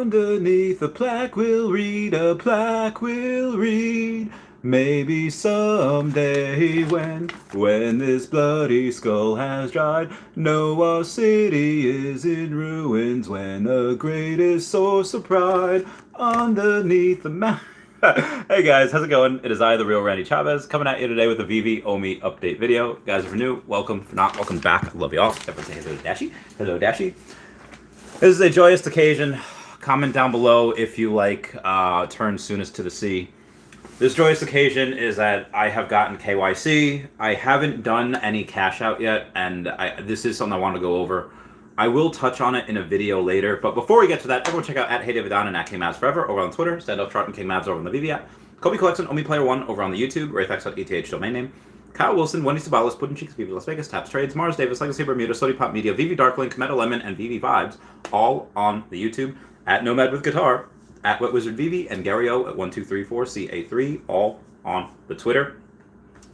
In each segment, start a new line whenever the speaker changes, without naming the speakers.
Underneath a plaque will read, a plaque will read. Maybe someday when this bloody skull has dried, know our city is in ruins when the greatest source of pride underneath the mountain. Hey guys, how's it going? It is I, the real Randy Chavez, coming at you today with a Veve Omi update video. Guys, if you're new, welcome. If not, welcome back. I love you all. Everyone say hello to Dashi. Hello, Dashi. This is a joyous occasion. Comment down below if you like Turn Soonest to the Sea. This joyous occasion is that I have gotten KYC. I haven't done any cash out yet, and this is something I want to go over. I will touch on it in a video later, but before we get to that, everyone check out at HeyDavidon and at KMavsForever over on Twitter, Standoff Chart and KMavs over on the Veve app, Kobe Collection, Omi-Player1 over on the YouTube, RayFX.eth domain name, Kyle Willson, Wendy Stibalis, Puddin' Cheeks, Veve Las Vegas, Taps Trades, Mars Davis, Legacy Bermuda, Sody Pop Media, Veve Darkling, Cometa Lemon, and Veve Vibes, all on the YouTube, at Nomad with Guitar, at Wet Wizard Veve, and Gario at 1234CA3, all on the Twitter.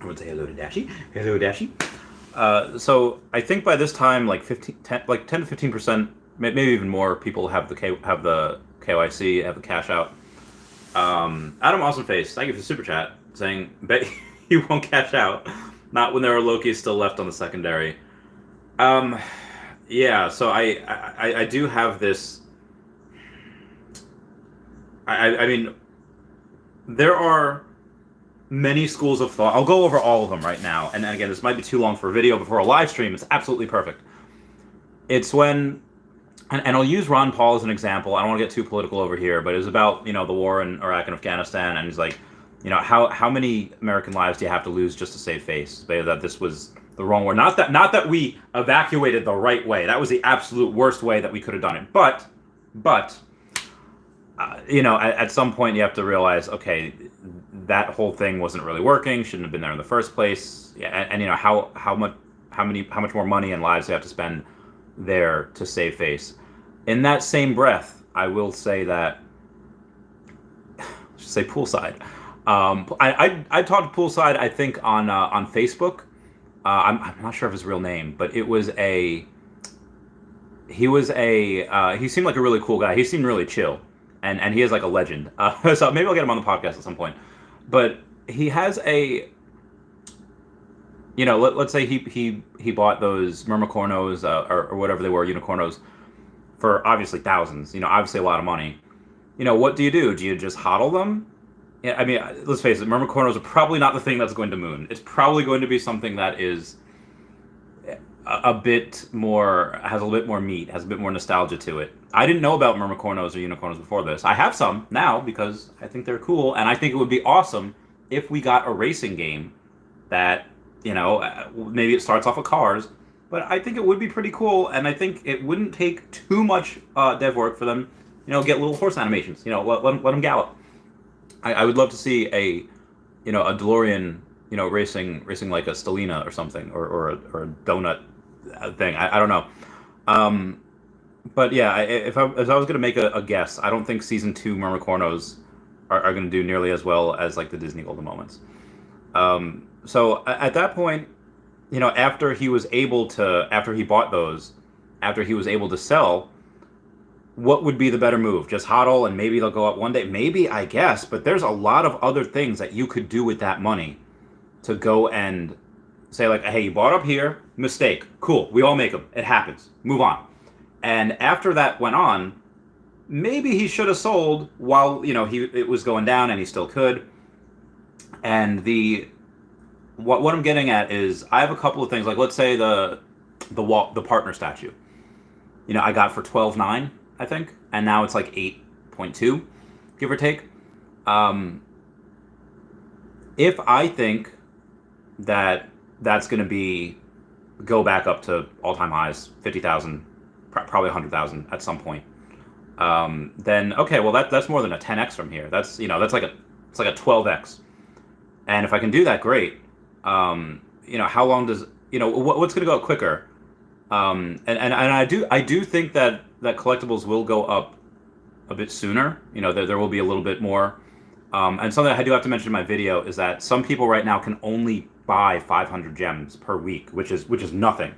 I would say hello to Dashi. Hello, Dashi. So I think by this time, like 10 to 15%, maybe even more, people have the KYC, have the cash out. Adam Awesomeface, thank you for the super chat, saying, bet you won't cash out. Not when there are Lokis still left on the secondary. Yeah, so I do have this. I mean, there are many schools of thought. I'll go over all of them right now. And again, this might be too long for a video, but for a live stream, it's absolutely perfect. It's when, and I'll use Ron Paul as an example. I don't want to get too political over here, but it's about, you know, the war in Iraq and Afghanistan. And he's like, you know, how many American lives do you have to lose just to save face? That this was the wrong war. Not that we evacuated the right way. That was the absolute worst way that we could have done it. But you know, at some point you have to realize, okay, that whole thing wasn't really working. Shouldn't have been there in the first place. Yeah, and you know how much more money and lives they have to spend there to save face. In that same breath, I will say that, say poolside. I talked to poolside. I think on Facebook. I'm not sure of his real name, but it was a. He seemed like a really cool guy. He seemed really chill. And he is like a legend. So maybe I'll get him on the podcast at some point. But he has a, you know, let's say he bought those Mermicornos or whatever they were, unicornos, for obviously thousands. You know, obviously a lot of money. You know, what do? Do you just hodl them? Yeah, I mean, let's face it, Mermicornos are probably not the thing that's going to moon. It's probably going to be something that is a bit more, has a bit more meat, has a bit more nostalgia to it. I didn't know about Mermicornos or unicornos before this. I have some now because I think they're cool, and I think it would be awesome if we got a racing game that, you know, maybe it starts off with cars, but I think it would be pretty cool, and I think it wouldn't take too much dev work for them, you know, get little horse animations, you know, let them gallop. I would love to see a DeLorean, you know, racing like a Stellina or something, or a donut thing. I don't know. But yeah, if I was going to make a guess, I don't think season 2 Mermicornos are going to do nearly as well as like the Disney Golden Moments. So at that point, you know, after he bought those, after he was able to sell, what would be the better move? Just hodl and maybe they'll go up one day? Maybe, I guess, but there's a lot of other things that you could do with that money to go and say like, hey, you bought up here, mistake, cool, we all make them, it happens, move on. And after that went on, maybe he should have sold while, you know, it was going down and he still could. And what I'm getting at is I have a couple of things, like let's say the partner statue, you know, I got for 12.9, I think, and now it's like 8.2, give or take. If I think that that's going to go back up to all-time highs, 50,000, probably 100,000 at some point, then okay, well that's more than a 10x from here. That's, you know, it's like a 12x. And if I can do that, great. You know, how long does, you know, what's going to go up quicker? And I do think that collectibles will go up a bit sooner. You know, there will be a little bit more. And something I do have to mention in my video is that some people right now can only buy 500 gems per week, which is nothing.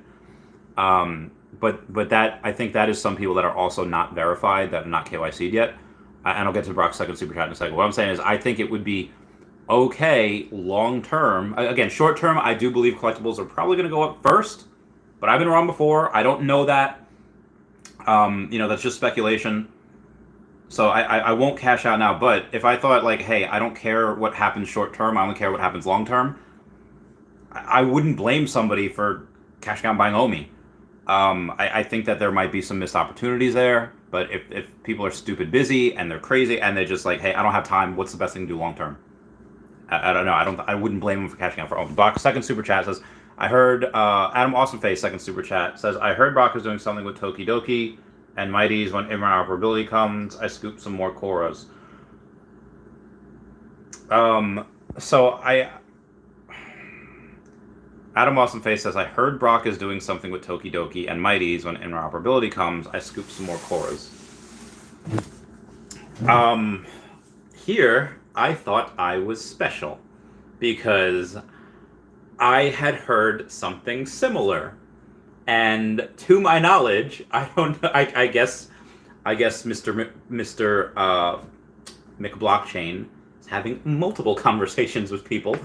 but that I think that is some people that are also not verified, that are not KYC'd yet. And I'll get to Brock's second super chat in a second. What I'm saying is I think it would be okay long term. Again, short term, I do believe collectibles are probably going to go up first, but I've been wrong before. I don't know that. That's just speculation. So I won't cash out now. But if I thought like, hey, I don't care what happens short term, I only care what happens long term, I wouldn't blame somebody for cashing out and buying Omi. I think that there might be some missed opportunities there. But if people are stupid busy and they're crazy and they're just like, hey, I don't have time, what's the best thing to do long term? I don't know. I wouldn't blame them for cashing out for Omi. Brock, second super chat says, I heard Adam Awesomeface, second super chat says, I heard Brock is doing something with Tokidoki and Mighties when interoperability comes. I scooped some more Koras. Adam Awesomeface says, I heard Brock is doing something with Tokidoki and Mighties when interoperability comes. I scooped some more Koras. Here, I thought I was special because I had heard something similar. And to my knowledge, I guess Mr. McBlockchain is having multiple conversations with people.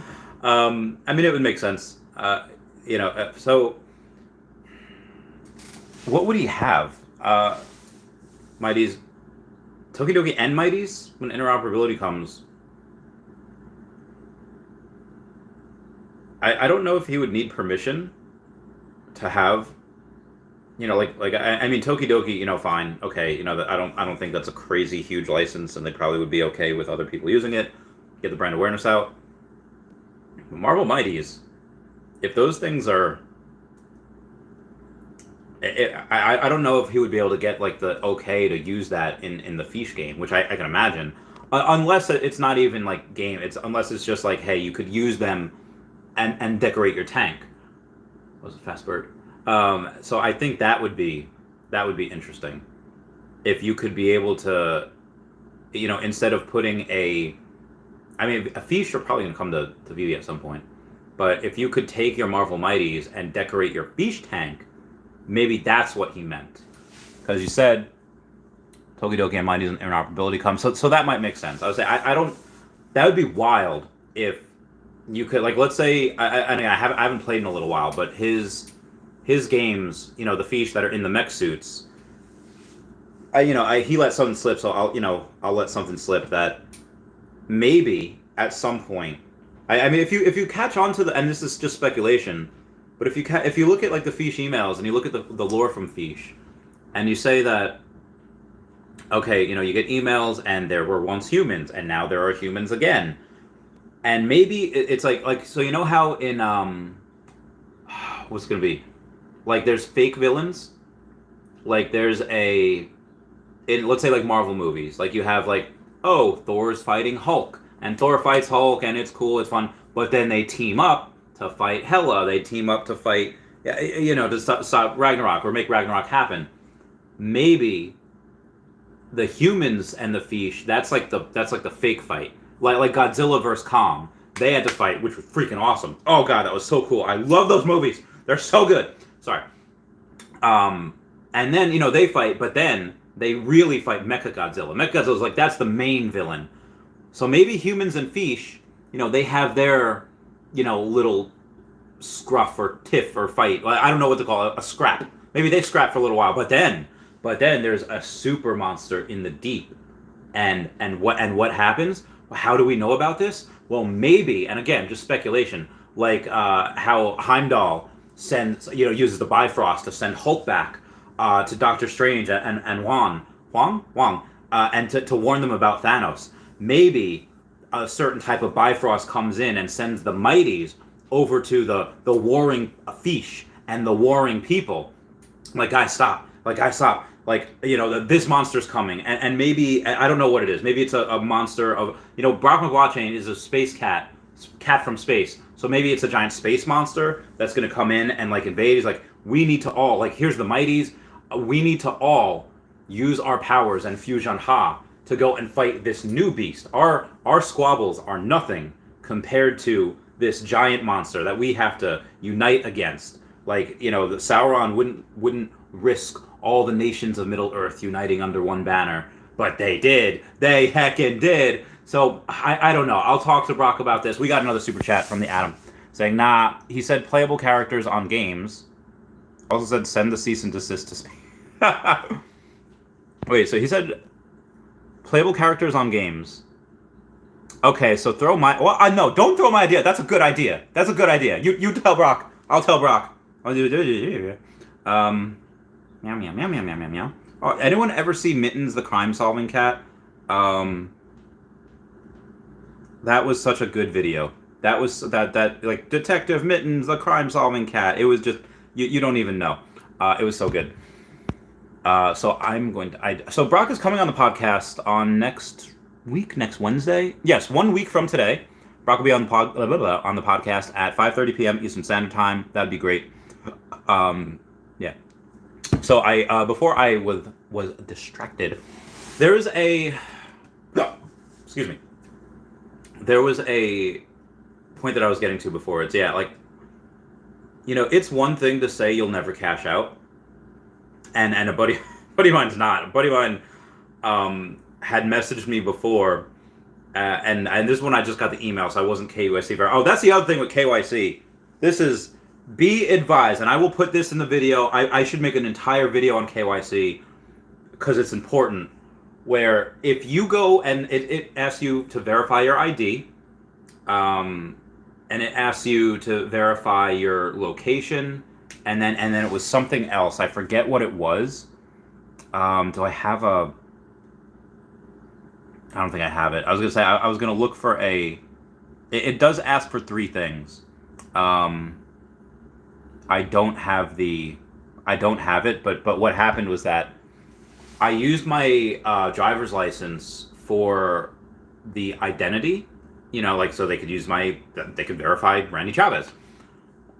It would make sense. So what would he have? Mighties, Tokidoki and Mighties when interoperability comes. I don't know if he would need permission to have, Tokidoki, fine, okay, I don't think that's a crazy huge license, and they probably would be okay with other people using it, get the brand awareness out. But Marvel Mighties, if those things are, I don't know if he would be able to get like the okay to use that in the Fish game, which I can imagine, unless it's not even like game. Unless it's just like, hey, you could use them and decorate your tank. Was it Fast Bird? So I think that would be interesting if you could be able to, instead of putting a Fish are probably gonna come to Veve at some point, but if you could take your Marvel Mighties and decorate your Fish tank, maybe that's what he meant, because you said Tokidoki and Mighties and interoperability comes, so that might make sense. I would say I don't. That would be wild if you could, like, let's say I haven't played in a little while, but his games, the Fish that are in the mech suits, he let something slip, so I'll let something slip that maybe at some point, if you catch on to and this is just speculation, but if you look at like the Fish emails and you look at the lore from Fish, and you say that, okay, you get emails and there were once humans and now there are humans again, and maybe it's like so how in what's it gonna be, like there's fake villains, like there's let's say like Marvel movies, like you have like, oh, Thor's fighting Hulk, and Thor fights Hulk, and it's cool, it's fun, but then they team up to fight Hela, they team up to fight, to stop Ragnarok, or make Ragnarok happen. Maybe the humans and the Fish, that's like the fake fight. Like Godzilla vs. Kong, they had to fight, which was freaking awesome. Oh god, that was so cool. I love those movies. They're so good. Sorry. And then, they fight, but then they really fight Mechagodzilla. Mechagodzilla's like, that's the main villain. So maybe humans and Fish, they have their, little scruff or tiff or fight. I don't know what to call it, a scrap. Maybe they scrap for a little while, but then there's a super monster in the deep. And what happens? How do we know about this? Well, maybe, and again, just speculation, like how Heimdall uses the Bifrost to send Hulk back to Doctor Strange and Wong, and to warn them about Thanos. Maybe a certain type of Bifrost comes in and sends the Mighties over to the warring Fish and the warring people. Like, guys, stop. This monster's coming, and maybe, I don't know what it is. Maybe it's a monster of, Brock McBlockchain is a space cat from space. So maybe it's a giant space monster that's going to come in and like invade. He's like, we need to all, like, here's the Mighties. We need to all use our powers and fusion Ha to go and fight this new beast. Our squabbles are nothing compared to this giant monster that we have to unite against. Like, the Sauron wouldn't risk all the nations of Middle Earth uniting under one banner. But they did. They heckin' did. So I don't know. I'll talk to Brock about this. We got another super chat from the Adam saying, nah, he said playable characters on games. Also said send the cease and desist to me. Wait, so he said playable characters on games. Okay, so throw my... Well, no, don't throw my idea. That's a good idea. That's a good idea. You tell Brock. I'll tell Brock. Meow, meow, meow, meow, meow, meow, meow. Oh, anyone ever see Mittens the crime-solving cat? That was such a good video. That was that like Detective Mittens the crime-solving cat. It was just you don't even know. It was so good. So I'm going to. So Brock is coming on the podcast on next week, next Wednesday. Yes, 1 week from today. Brock will be on the podcast at 5:30 p.m. Eastern Standard Time. That'd be great. Yeah. So before I was distracted, there is a. Excuse me. There was a point that I was getting to before. It's like, it's one thing to say you'll never cash out, and a buddy of mine's not. A buddy of mine had messaged me before, and this is when I just got the email, so I wasn't KYC. Oh, that's the other thing with KYC. This is, be advised, and I will put this in the video. I should make an entire video on KYC because it's important. Where if you go and it asks you to verify your ID, and it asks you to verify your location, and then it was something else. I forget what it was. Do I have a? I don't think I have it. I was gonna say I was gonna look for a. It does ask for three things. I don't have it, but what happened was that I used my driver's license for the identity, so they could they could verify Randy Chavez.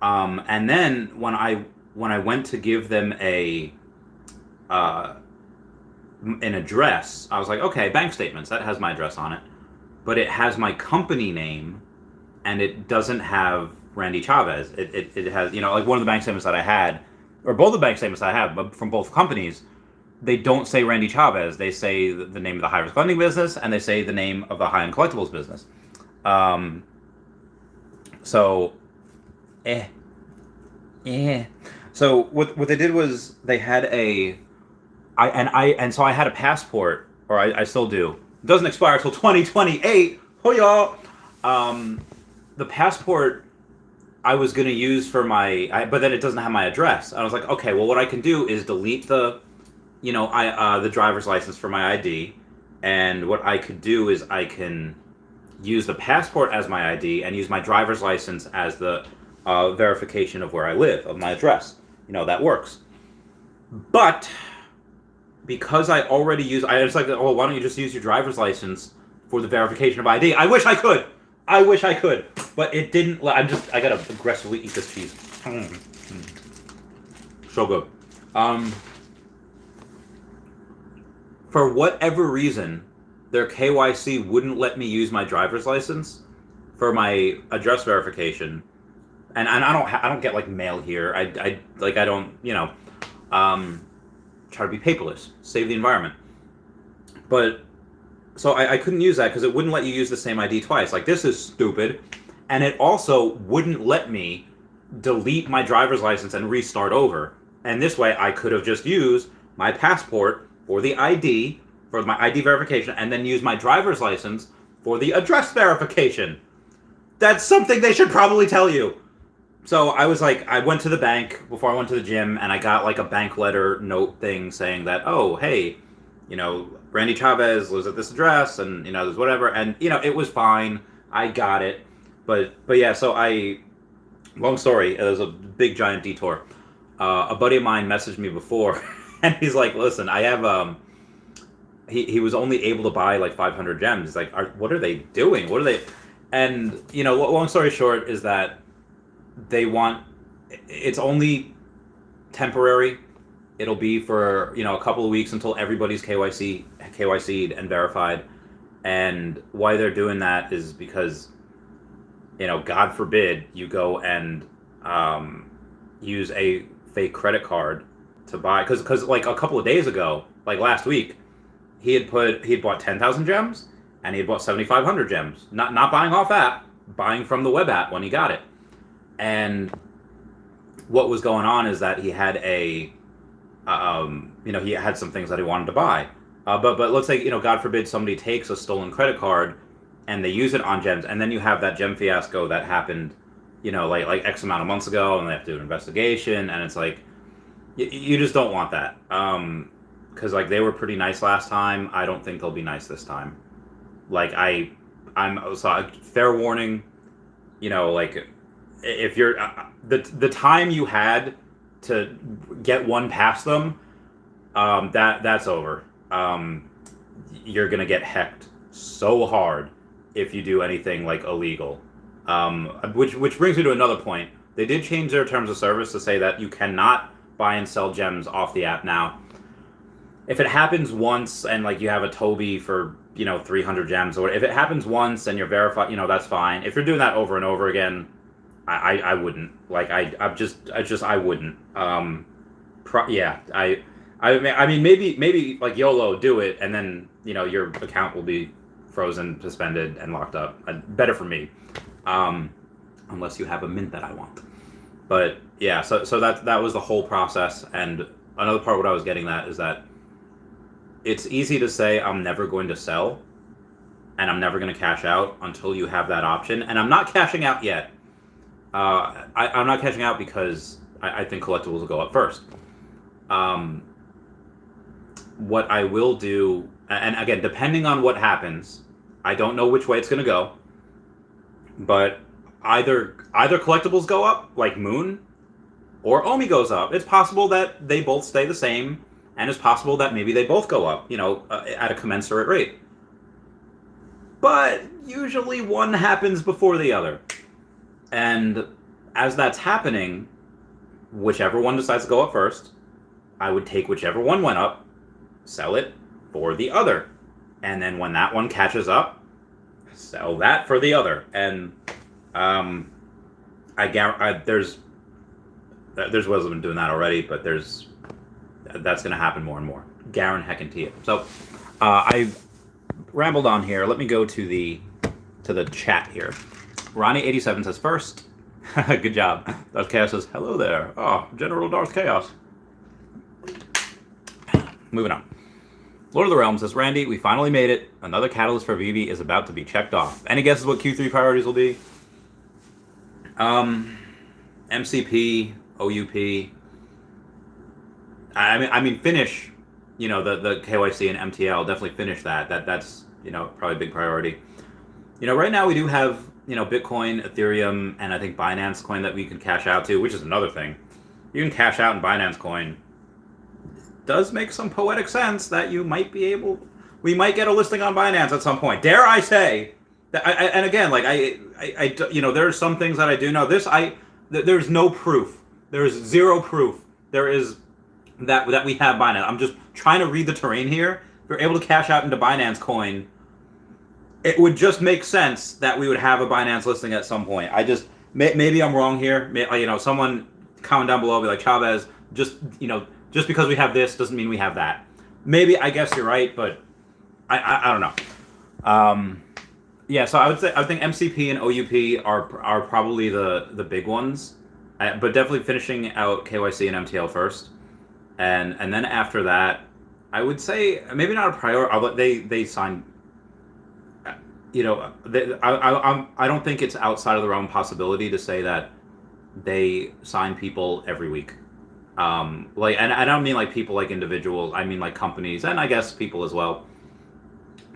And then when I went to give them an address, I was like, okay, bank statements, that has my address on it, but it has my company name, and it doesn't have Randy Chavez. It has, like one of the bank statements that I had, or both the bank statements that I have, but from both companies, they don't say Randy Chavez. They say the name of the high-risk lending business, and they say the name of the high-end collectibles business. So what they did was they had so I had a passport, or I still do. It doesn't expire until 2028. Oh y'all. The passport I was gonna use for but then it doesn't have my address. I was like, okay, well, what I can do is delete the driver's license for my ID, and what I could do is I can use the passport as my ID and use my driver's license as the verification of where I live, of my address. That works. But because I already it's like, oh, why don't you just use your driver's license for the verification of ID? I wish I could, but it didn't. I gotta aggressively eat this cheese. So good. For whatever reason, their KYC wouldn't let me use my driver's license for my address verification, and I don't get like mail here. I don't try to be paperless, save the environment. But so I couldn't use that because it wouldn't let you use the same ID twice. Like, this is stupid, and it also wouldn't let me delete my driver's license and restart over. And this way, I could have just used my passport for the ID, for my ID verification, and then use my driver's license for the address verification. That's something they should probably tell you. So I was like, I went to the bank before I went to the gym, and I got like a bank letter note thing saying that, oh, hey, Randy Chavez lives at this address, and, there's whatever. And, it was fine. I got it. But yeah, so long story, it was a big giant detour. A buddy of mine messaged me before, and he's like, listen, I have, he was only able to buy like 500 gems. He's like, what are they doing? What are they? And, long story short is that it's only temporary. It'll be for, a couple of weeks until everybody's KYC'd and verified. And why they're doing that is because, God forbid you go and use a fake credit card to buy, because like a couple of days ago, like last week, he had bought 10,000 gems, and he had bought 7,500 gems. Not buying off app, buying from the web app when he got it. And what was going on is that he had he had some things that he wanted to buy. But let's say, God forbid, somebody takes a stolen credit card and they use it on gems, and then you have that gem fiasco that happened, like X amount of months ago, and they have to do an investigation, and it's like, you just don't want that. Because like they were pretty nice last time. I don't think they'll be nice this time. Like I'm so fair warning. Like if you're the time you had to get one past them, that's over. You're gonna get hecked so hard if you do anything like illegal. Which brings me to another point. They did change their terms of service to say that you cannot buy and sell gems off the app now. If it happens once and like you have a Toby for 300 gems, or if it happens once and you're verified, that's fine. If you're doing that over and over again, I wouldn't. Like I wouldn't. I mean maybe like YOLO, do it, and then your account will be frozen, suspended, and locked up. Better for me, unless you have a mint that I want. But yeah, so that was the whole process. And another part what I was getting at is that it's easy to say I'm never going to sell and I'm never going to cash out until you have that option. And I'm not cashing out yet. I'm not cashing out because I think collectibles will go up first. What I will do, and again, depending on what happens, I don't know which way it's going to go, but either collectibles go up, like Moon, or Omi goes up. It's possible that they both stay the same, and it's possible that maybe they both go up, at a commensurate rate. But usually one happens before the other. And as that's happening, whichever one decides to go up first, I would take whichever one went up, sell it for the other. And then when that one catches up, sell that for the other. And there's Willson doing that already, but that's going to happen more and more. Guarantee it. So I rambled on here. Let me go to the chat here. Ronnie87 says first. Good job. Darth Chaos says hello there. Oh, General Darth Chaos. Moving on. Lord of the Realms says, Randy, we finally made it. Another catalyst for Veve is about to be checked off. Any guesses what Q3 priorities will be? MCP, OUP. I mean, finish. The KYC and MTL. Definitely finish that. That's probably a big priority. Right now we do have Bitcoin, Ethereum, and I think Binance Coin that we can cash out to, which is another thing. You can cash out in Binance Coin. Does make some poetic sense that we might get a listing on Binance at some point. Dare I say that? And again, like there are some things that I do know. There's no proof. There is zero proof. There is that we have Binance. I'm just trying to read the terrain here. If you're able to cash out into Binance Coin, it would just make sense that we would have a Binance listing at some point. Maybe I'm wrong here. Someone comment down below, be like, Chavez, just because we have this doesn't mean we have that. Maybe, I guess you're right, but I don't know. Yeah, so I think MCP and OUP are probably the big ones, but definitely finishing out KYC and MTL first, and then after that, I would say maybe not a priority. They sign. I don't think it's outside of the realm of possibility to say that they sign people every week. And I don't mean like people like individuals. I mean like companies, and I guess people as well.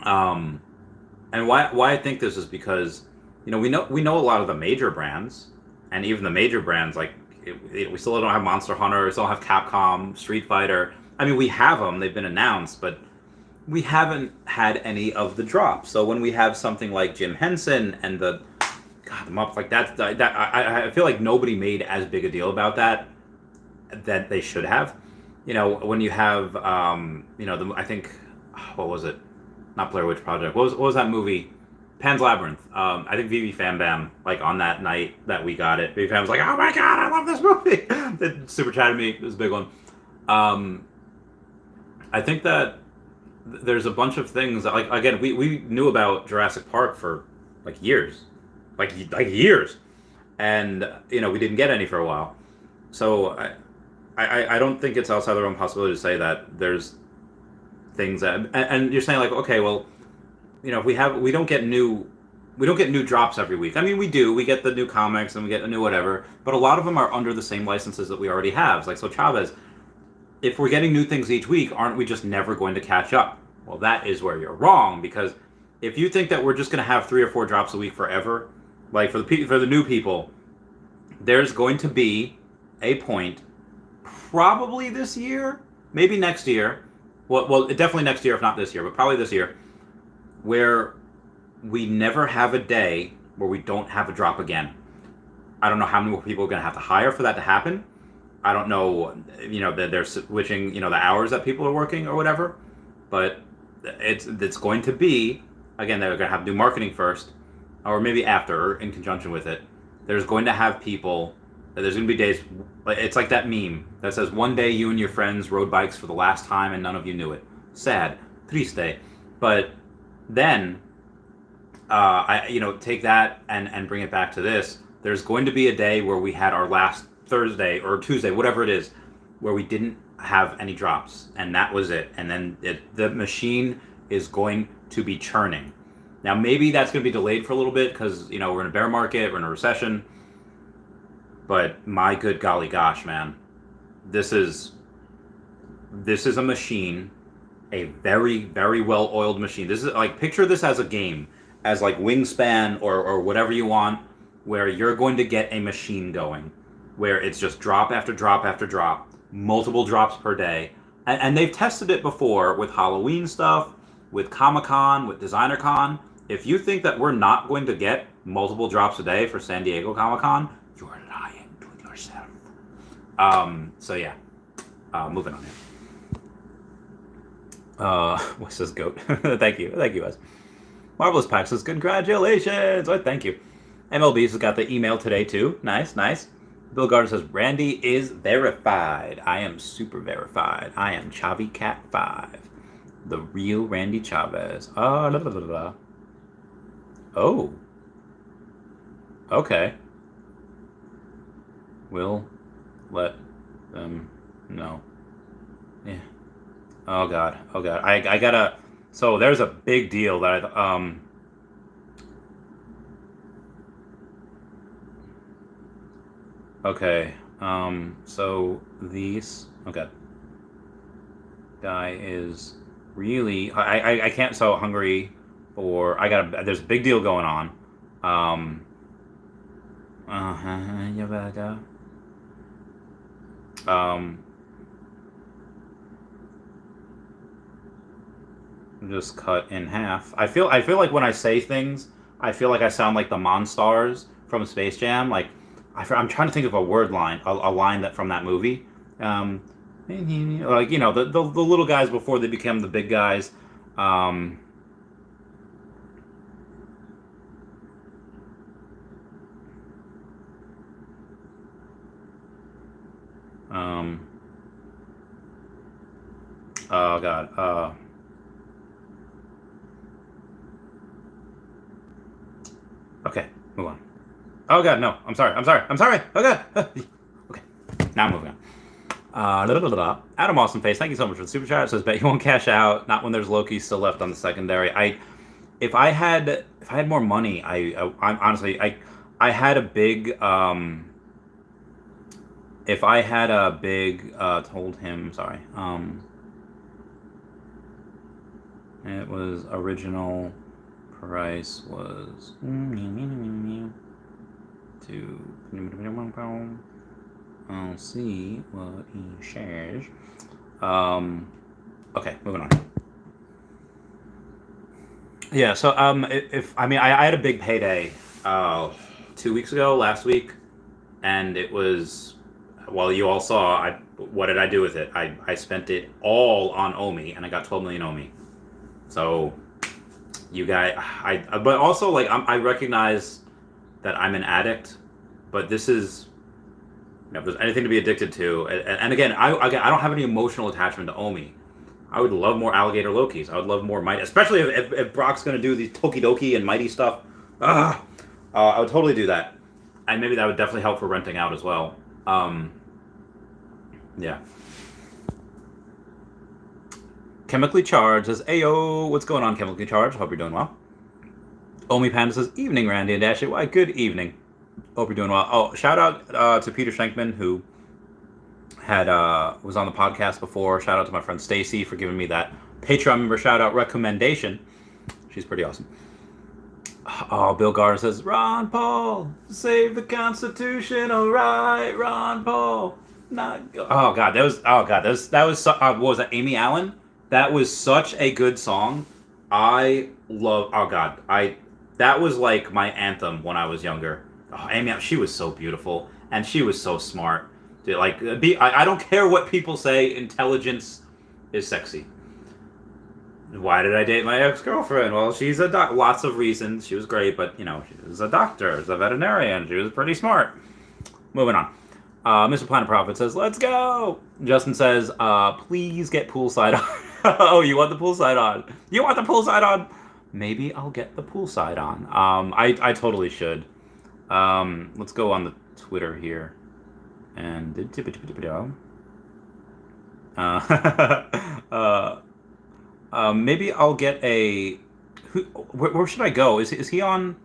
And why I think this is because we know a lot of the major brands, and even the major brands we still don't have Monster Hunter, we still don't have Capcom, Street Fighter. I mean, we have them; they've been announced, but we haven't had any of the drops. So when we have something like Jim Henson and the Muppets, like that, I feel like nobody made as big a deal about that they should have. When you have I think, what was it? Not Blair Witch Project. What was that movie? Pan's Labyrinth. I think Vivi Fambam, like on that night that we got it, Vivi Fam was like, "Oh my god, I love this movie!" It super chatted me. It was a big one. Um, I think that there's a bunch of things that, like, again, we knew about Jurassic Park for like years, like years, and we didn't get any for a while. So I don't think it's outside the realm of possibility to say that there's things that, and you're saying like, okay, well, if we don't get new drops every week. I mean, we do. We get the new comics and we get the new whatever, but a lot of them are under the same licenses that we already have. Like, so Chavez, if we're getting new things each week, aren't we just never going to catch up? Well, that is where you're wrong, because if you think that we're just going to have 3 or 4 drops a week forever, like for the new people, there's going to be a point, probably this year, maybe next year. Well, definitely next year, if not this year, but probably this year, where we never have a day where we don't have a drop again. I don't know how many more people are going to have to hire for that to happen. I don't know, that they're switching, the hours that people are working or whatever. But it's going to be, again, they're going to have to do marketing first, or maybe after, or in conjunction with it. There's going to have people, there's going to be days, it's like that meme that says, one day you and your friends rode bikes for the last time and none of you knew it. Sad. Triste. But then, take that and bring it back to this. There's going to be a day where we had our last Thursday or Tuesday, whatever it is, where we didn't have any drops, and that was it. And then the machine is going to be churning. Now, maybe that's going to be delayed for a little bit because, we're in a bear market, we're in a recession. But my good golly gosh, man, this is a machine, a very, very well-oiled machine. This is like, picture this as a game, as like Wingspan or whatever you want, where you're going to get a machine going, where it's just drop after drop after drop, multiple drops per day. And they've tested it before with Halloween stuff, with Comic-Con, with Designer Con. If you think that we're not going to get multiple drops a day for San Diego Comic-Con, you're lying to yourself. So yeah, moving on here. What's this goat? Thank you, Wes. Marvelous Pack says, congratulations! Oh, thank you. MLB's has got the email today, too. Nice. Bill Gardner says, Randy is verified. I am super verified. I am Chavi Cat 5. The real Randy Chavez. Oh. Okay. We'll let them know. Yeah. Oh, God. I gotta... So there's a big deal that okay, so these, okay, guy is really, I can't sell Hungary for, there's a big deal going on. Just cut in half. I feel like when I say things, I feel like I sound like the Monstars from Space Jam. Like, I'm trying to think of a word line, a line that from that movie. Like, the little guys before they became the big guys. Oh God. Okay, move on. Oh God, no. I'm sorry. Oh God. Okay, now I'm moving on. Adam Awesome Face, thank you so much for the super chat. It says, bet you won't cash out. Not when there's Loki still left on the secondary. If I had more money, I'm honestly, I had a big, if I had a big, told him, sorry, it was original price was to, I'll see what he shares. Okay, moving on. Yeah, so I had a big payday 2 weeks ago, last week, and it was, well, you all saw, what did I do with it? I spent it all on Omi, and I got 12 million Omi. So, you guys, but also, like, I recognize that I'm an addict, but this is if there's anything to be addicted to, and again, I don't have any emotional attachment to Omi. I would love more alligator Lokis. I would love more Mighty, especially if Brock's going to do these Tokidoki and Mighty stuff. I would totally do that. And maybe that would definitely help for renting out as well. Yeah. Chemically Charged says, Ayo, what's going on, Chemically Charged? Hope you're doing well. Omi Panda says, evening, Randy and Dashy. Why, good evening. Hope you're doing well. Oh, shout out to Peter Schenkman, who had was on the podcast before. Shout out to my friend Stacy for giving me that Patreon member shout out recommendation. She's pretty awesome. Oh, Bill Gardner says, Ron Paul, save the Constitution, all right, Ron Paul. Not go. Oh God, that was what was that? Amy Allen. That was such a good song. I love. Oh God, that was like my anthem when I was younger. Oh, Amy, she was so beautiful and she was so smart. Dude, like, I don't care what people say. Intelligence is sexy. Why did I date my ex-girlfriend? Well, she's a lots of reasons. She was great, but she was a doctor, she's a veterinarian. She was pretty smart. Moving on. Mr. Planet Prophet says, let's go. Justin says, please get poolside on. Oh, you want the poolside on? You want the poolside on? Maybe I'll get the poolside on. I totally should. Let's go on the Twitter here. And maybe I'll get a. Where should I go? Is he on?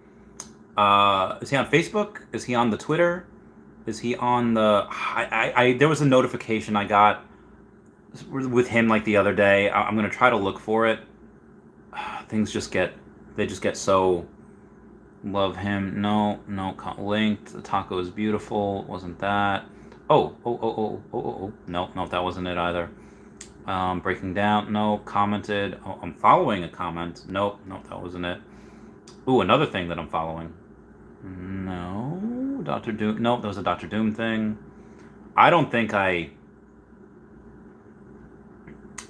Is he on Facebook? Is he on the Twitter? Is he on the? There was a notification I got with him like the other day. I'm gonna try to look for it. Things just get so. Love him. No, linked. The taco is beautiful. Wasn't that? Oh. No, that wasn't it either. Breaking down. No, commented. Oh, I'm following a comment. Nope, that wasn't it. Ooh, another thing that I'm following. No, Dr. Doom. Nope, that was a Dr. Doom thing. I don't think I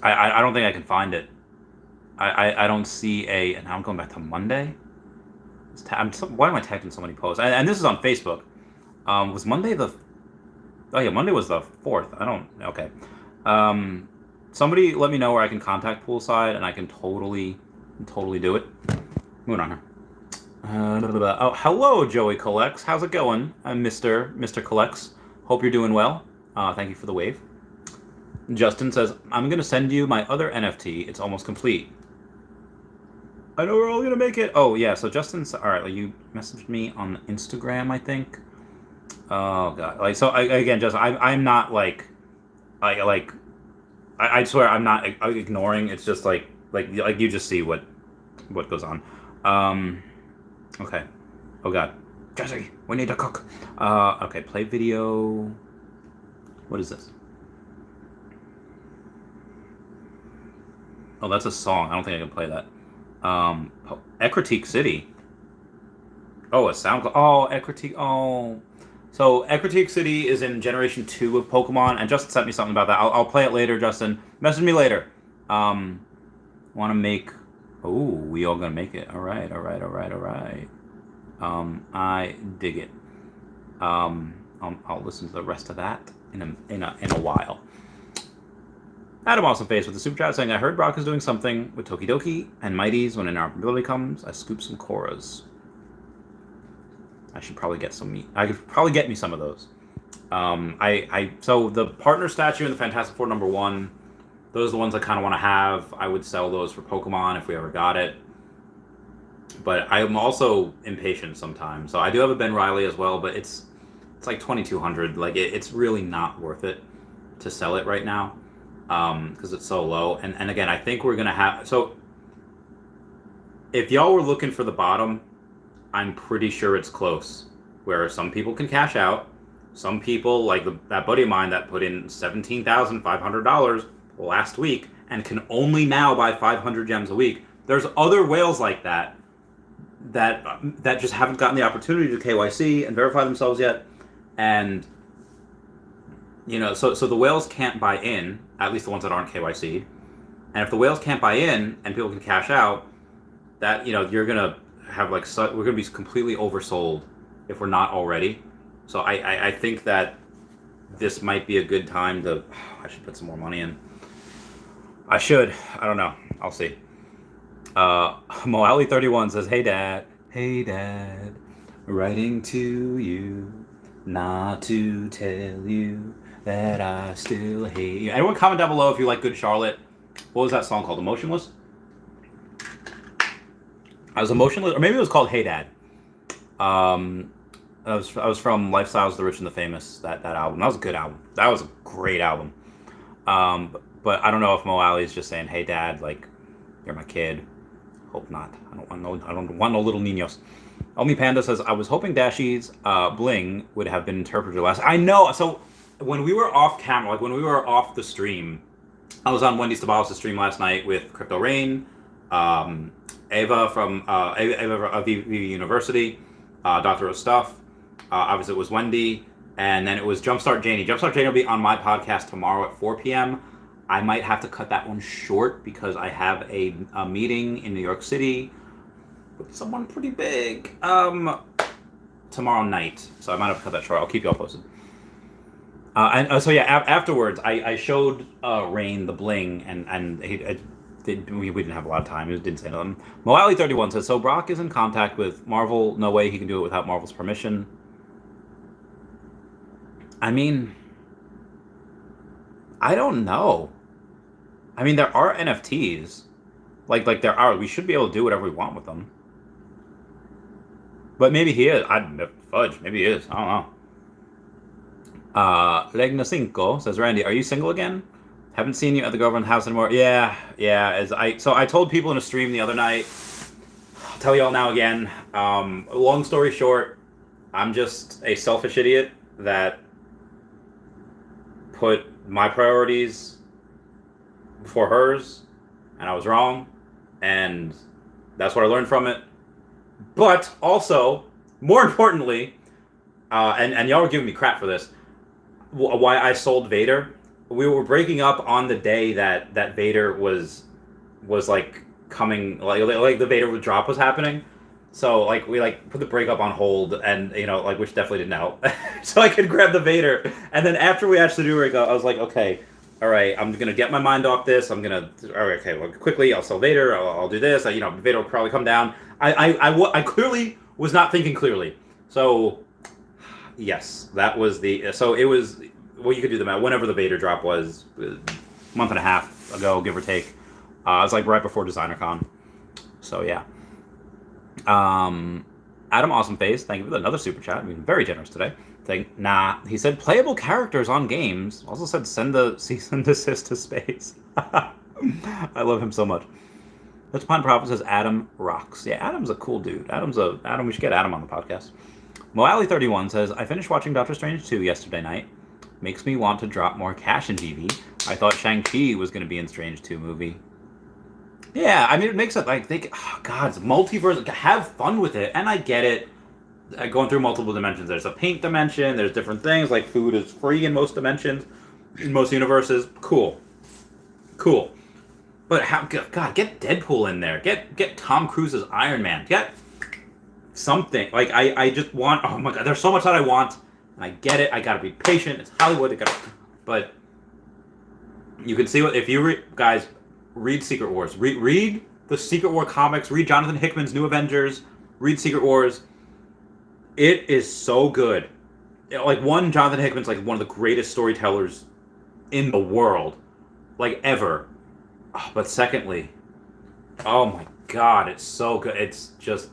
don't think I can find it. I don't see a. And now I'm going back to Monday. Why am I tagging so many posts? And this is on Facebook. Was Monday the? Oh yeah, Monday was the 4th. I don't. Okay. Somebody let me know where I can contact Poolside, and I can totally do it. Moving on here. Oh, hello, Joey Collects. How's it going, Mr. Collects? Hope you're doing well. Thank you for the wave. Justin says, I'm going to send you my other NFT. It's almost complete. I know we're all going to make it. Oh, yeah. So Justin's... All right. You messaged me on Instagram, I think. Oh, God. Like, so, again, Justin, I'm not, like... I swear I'm not ignoring. It's just, like you just see what goes on. Okay. Oh, God. Jesse, we need to cook. Okay. Play video. What is this? Oh, that's a song. I don't think I can play that. Ecruteak City. Oh, a sound. Oh, Ecruteak. Oh. So, Ecruteak City is in Generation 2 of Pokemon, and Justin sent me something about that. I'll play it later, Justin. Message me later. Want to make... Oh, we all gonna make it. All right. I dig it. I'll listen to the rest of that in a while. Adam Awesome Face with the super chat saying, I heard Brock is doing something with Tokidoki and Mighties when interoperability comes. I scoop some Koras. I should probably get some meat. I could probably get me some of those. So the partner statue and the Fantastic Four #1, those are the ones I kind of want to have. I would sell those for Pokemon if we ever got it. But I'm also impatient sometimes. So I do have a Ben Riley as well, but it's like $2,200. Like it's really not worth it to sell it right now. Because it's so low. And again, I think we're going to have... So, if y'all were looking for the bottom, I'm pretty sure it's close. Where some people can cash out. Some people, like that buddy of mine that put in $17,500 last week and can only now buy 500 gems a week. There's other whales like that just haven't gotten the opportunity to KYC and verify themselves yet. And... so the whales can't buy in, at least the ones that aren't KYC. And if the whales can't buy in and people can cash out, that, you're going to have we're going to be completely oversold if we're not already. So I think that this might be a good time to. I should put some more money in. I should. I don't know. I'll see. Moali31 says, "Hey Dad, writing to you, not to tell you that I still hate you." Anyone comment down below if you like Good Charlotte. What was that song called? Emotionless? I was Emotionless, or maybe it was called Hey Dad. I was from Lifestyles of the Rich and the Famous. That album. That was a good album. That was a great album. But I don't know if Mo Ali is just saying, "Hey Dad, like you're my kid." Hope not. I don't want no little niños. Omi Panda says, "I was hoping Dashi's bling would have been interpreted last." I know. So when we were off camera, like when we were off the stream, I was on Wendy Stibalis' stream last night with Crypto Rain, Ava from Ava of Veve University, Dr. O Stuff. Obviously, it was Wendy, and then it was Jumpstart Janie. Jumpstart Janie will be on my podcast tomorrow at 4 p.m. I might have to cut that one short because I have a meeting in New York City with someone pretty big tomorrow night. So I might have to cut that short. I'll keep you all posted. So yeah, afterwards, I showed Rain the bling, and we didn't have a lot of time. He didn't say nothing. Moali31 says, "So Brock is in contact with Marvel. No way he can do it without Marvel's permission." I mean, I don't know. I mean, there are NFTs. Like there are. We should be able to do whatever we want with them. But maybe he is. Fudge. Maybe he is. I don't know. Legna Cinco says, "Randy, are you single again? Haven't seen you at the girlfriend house anymore." Yeah. So I told people in a stream the other night. I'll tell you all now again. Long story short, I'm just a selfish idiot that put my priorities before hers, and I was wrong, and that's what I learned from it. But also, more importantly, and y'all were giving me crap for this, why I sold Vader. We were breaking up on the day that Vader was like coming, like the Vader drop was happening. So like we like put the breakup on hold, and like which definitely didn't help. So I could grab the Vader, and then after we actually do break up, I was like, okay, all right, I'm gonna get my mind off this. All right, okay, well, quickly, I'll sell Vader. I'll do this. Vader will probably come down. I clearly was not thinking clearly. So yes, that was so it was. Well, you could do the math. Whenever the Vader drop was, a month and a half ago, give or take. It was like right before DesignerCon. So yeah. Adam Awesome Face, thank you for another super chat. I mean, very generous today. He said playable characters on games. Also said send the cease and desist to space. I love him so much. Let's Pine Prophet says Adam rocks. Yeah, Adam's a cool dude. Adam. We should get Adam on the podcast. Moali31 says, "I finished watching Doctor Strange 2 yesterday night. Makes me want to drop more cash in TV. I thought Shang-Chi was going to be in Strange 2 movie." Yeah, I mean, it makes it like it's multiverse. Have fun with it, and I get it. Going through multiple dimensions. There's a paint dimension. There's different things. Like food is free in most dimensions, in most universes. Cool. But God, get Deadpool in there. Get Tom Cruise's Iron Man. Get something. Like I just want. Oh my God, there's so much that I want, and I get it. I gotta be patient. It's Hollywood. But you can see what if you guys. Read Secret Wars. Read the Secret War comics. Read Jonathan Hickman's New Avengers. Read Secret Wars. It is so good. Jonathan Hickman's like one of the greatest storytellers in the world, like ever. But secondly, oh my God, it's so good. It's just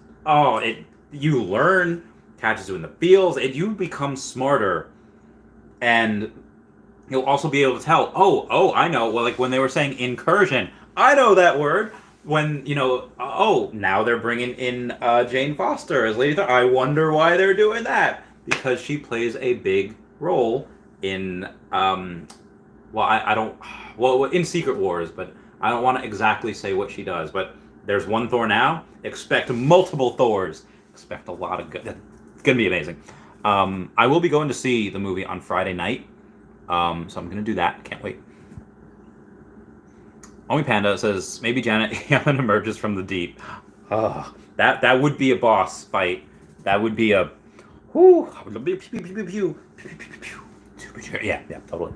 you learn, catches you in the feels, and you become smarter, and you'll also be able to tell, I know. Well, like when they were saying incursion, I know that word. When, now they're bringing in Jane Foster as Lady Thor. I wonder why they're doing that. Because she plays a big role in, in Secret Wars, but I don't want to exactly say what she does. But there's one Thor now. Expect multiple Thors. Expect a lot of good. It's going to be amazing. I will be going to see the movie on Friday night. So I'm going to do that. Can't wait. Omi Panda says, maybe Janet Yellen emerges from the deep. That would be a boss fight. That would be a... Yeah, yeah, totally.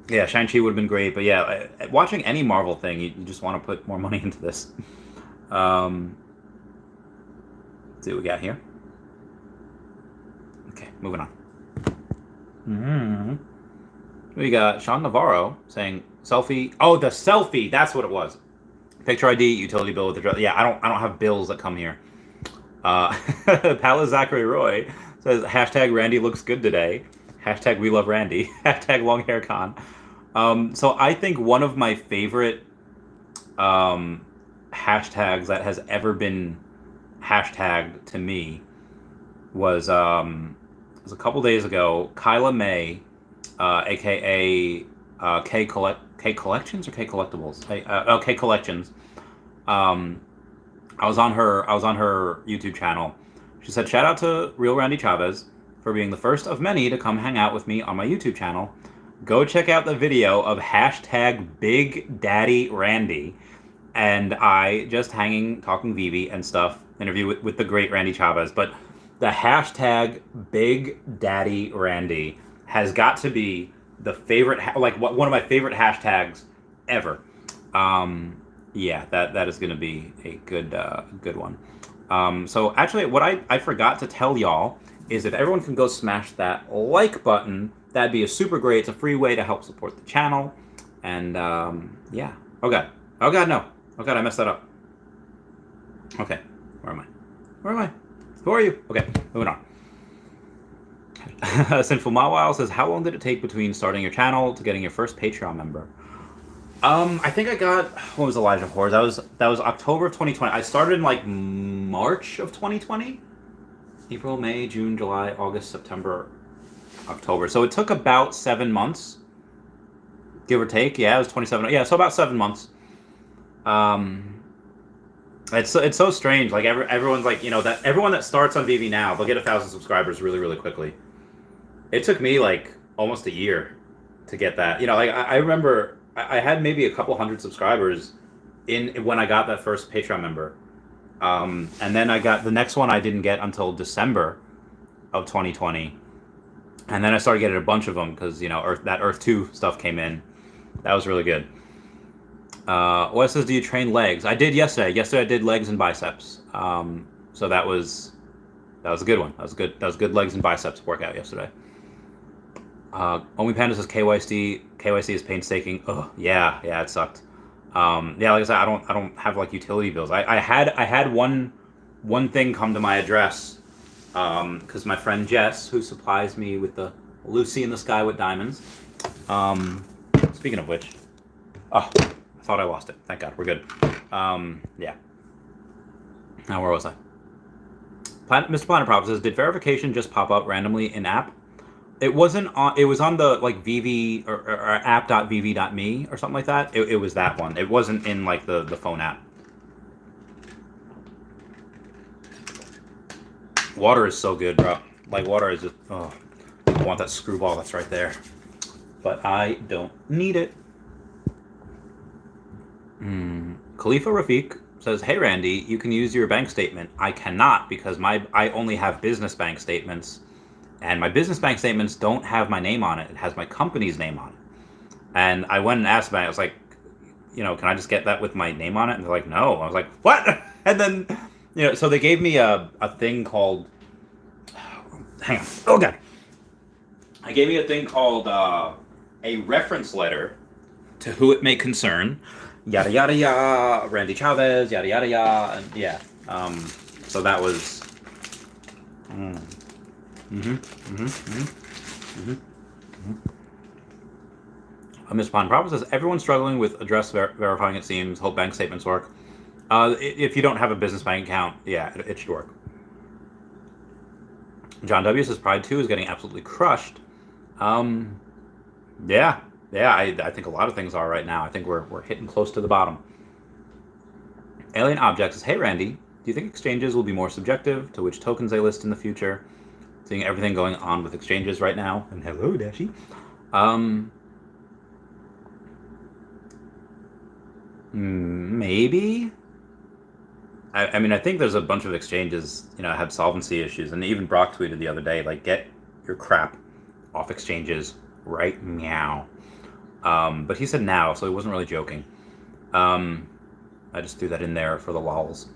Yeah, Shang-Chi would have been great, but yeah, watching any Marvel thing, you just want to put more money into this. Let's see what we got here. Okay, moving on. We got Sean Navarro saying selfie. Oh, the selfie. That's what it was. Picture ID, utility bill with address. Yeah, I don't have bills that come here. Palace Zachary Roy says hashtag Randy looks good today. Hashtag we love Randy. Hashtag long hair con. So I think one of my favorite hashtags that has ever been hashtagged to me was a couple days ago. Kyla May, aka K Collections or K Collectibles. K Collections. I was on her YouTube channel. She said, "Shout out to Real Randy Chavez for being the first of many to come hang out with me on my YouTube channel. Go check out the video of hashtag Big Daddy Randy." And I just talking Veve and stuff, interview with the great Randy Chavez. But the hashtag Big Daddy Randy has got to be the favorite, one of my favorite hashtags ever. Yeah, that is going to be a good one. So actually, what I forgot to tell y'all is if everyone can go smash that like button, that'd be a super great. It's a free way to help support the channel. And yeah. Oh god, no. Oh god, I messed that up. Okay, where am I? Who are you? Okay, moving on. Sinful Mawile says, how long did it take between starting your channel to getting your first Patreon member? I think I got, what was Elijah Horrors? That was October of 2020. I started in like March of 2020. April, May, June, July, August, September, October. So it took about 7 months, give or take. Yeah, it was 27. Yeah, so about 7 months. It's so strange. Like everyone's like, that everyone that starts on Veve now, they'll get 1,000 subscribers really, really quickly. It took me like almost a year to get that. I remember I had maybe a couple hundred subscribers when I got that first Patreon member. And then I got the next one I didn't get until December of 2020. And then I started getting a bunch of them because, Earth 2 stuff came in. That was really good. What says, do you train legs? I did yesterday. Yesterday I did legs and biceps. So that was a good one. That was good legs and biceps workout yesterday. Omi Panda says KYC is painstaking. Oh yeah, it sucked. Yeah, like I said, I don't have like utility bills. I had one thing come to my address because my friend Jess, who supplies me with the Lucy in the Sky with Diamonds. Speaking of which, I thought I lost it. Thank God, we're good. Yeah. Now where was I? Mr. Planet Prop says, did verification just pop up randomly in app? It wasn't on. It was on the like Veve or app.veve.me or something like that. It was that one. It wasn't in like the phone app. Water is so good, bro. Like water is just. Oh, I want that screwball that's right there, but I don't need it. Khalifa Rafiq says, "Hey Randy, you can use your bank statement. I cannot because I only have business bank statements." And my business bank statements don't have my name on it. It has my company's name on it. And I went and asked the bank, I was like, can I just get that with my name on it? And they're like, no. I was like, what? And then, so they gave me a thing called, hang on. Oh, God. They gave me a thing called a reference letter to who it may concern. Yada, yada, yada. Randy Chavez, yada, yada, yada. And yeah. So that was... Miss Pond Proper says, everyone's struggling with address verifying, it seems. Hope bank statements work. If you don't have a business bank account, yeah, it should work. John W. says, Pride 2 is getting absolutely crushed. Yeah, I think a lot of things are right now. I think we're hitting close to the bottom. Alien Object says, hey Randy, do you think exchanges will be more subjective to which tokens they list in the future? Seeing everything going on with exchanges right now. And hello, Dashi. Maybe. I mean, I think there's a bunch of exchanges, have solvency issues, and even Brock tweeted the other day, like, get your crap off exchanges right meow. But he said now, so he wasn't really joking. I just threw that in there for the lols.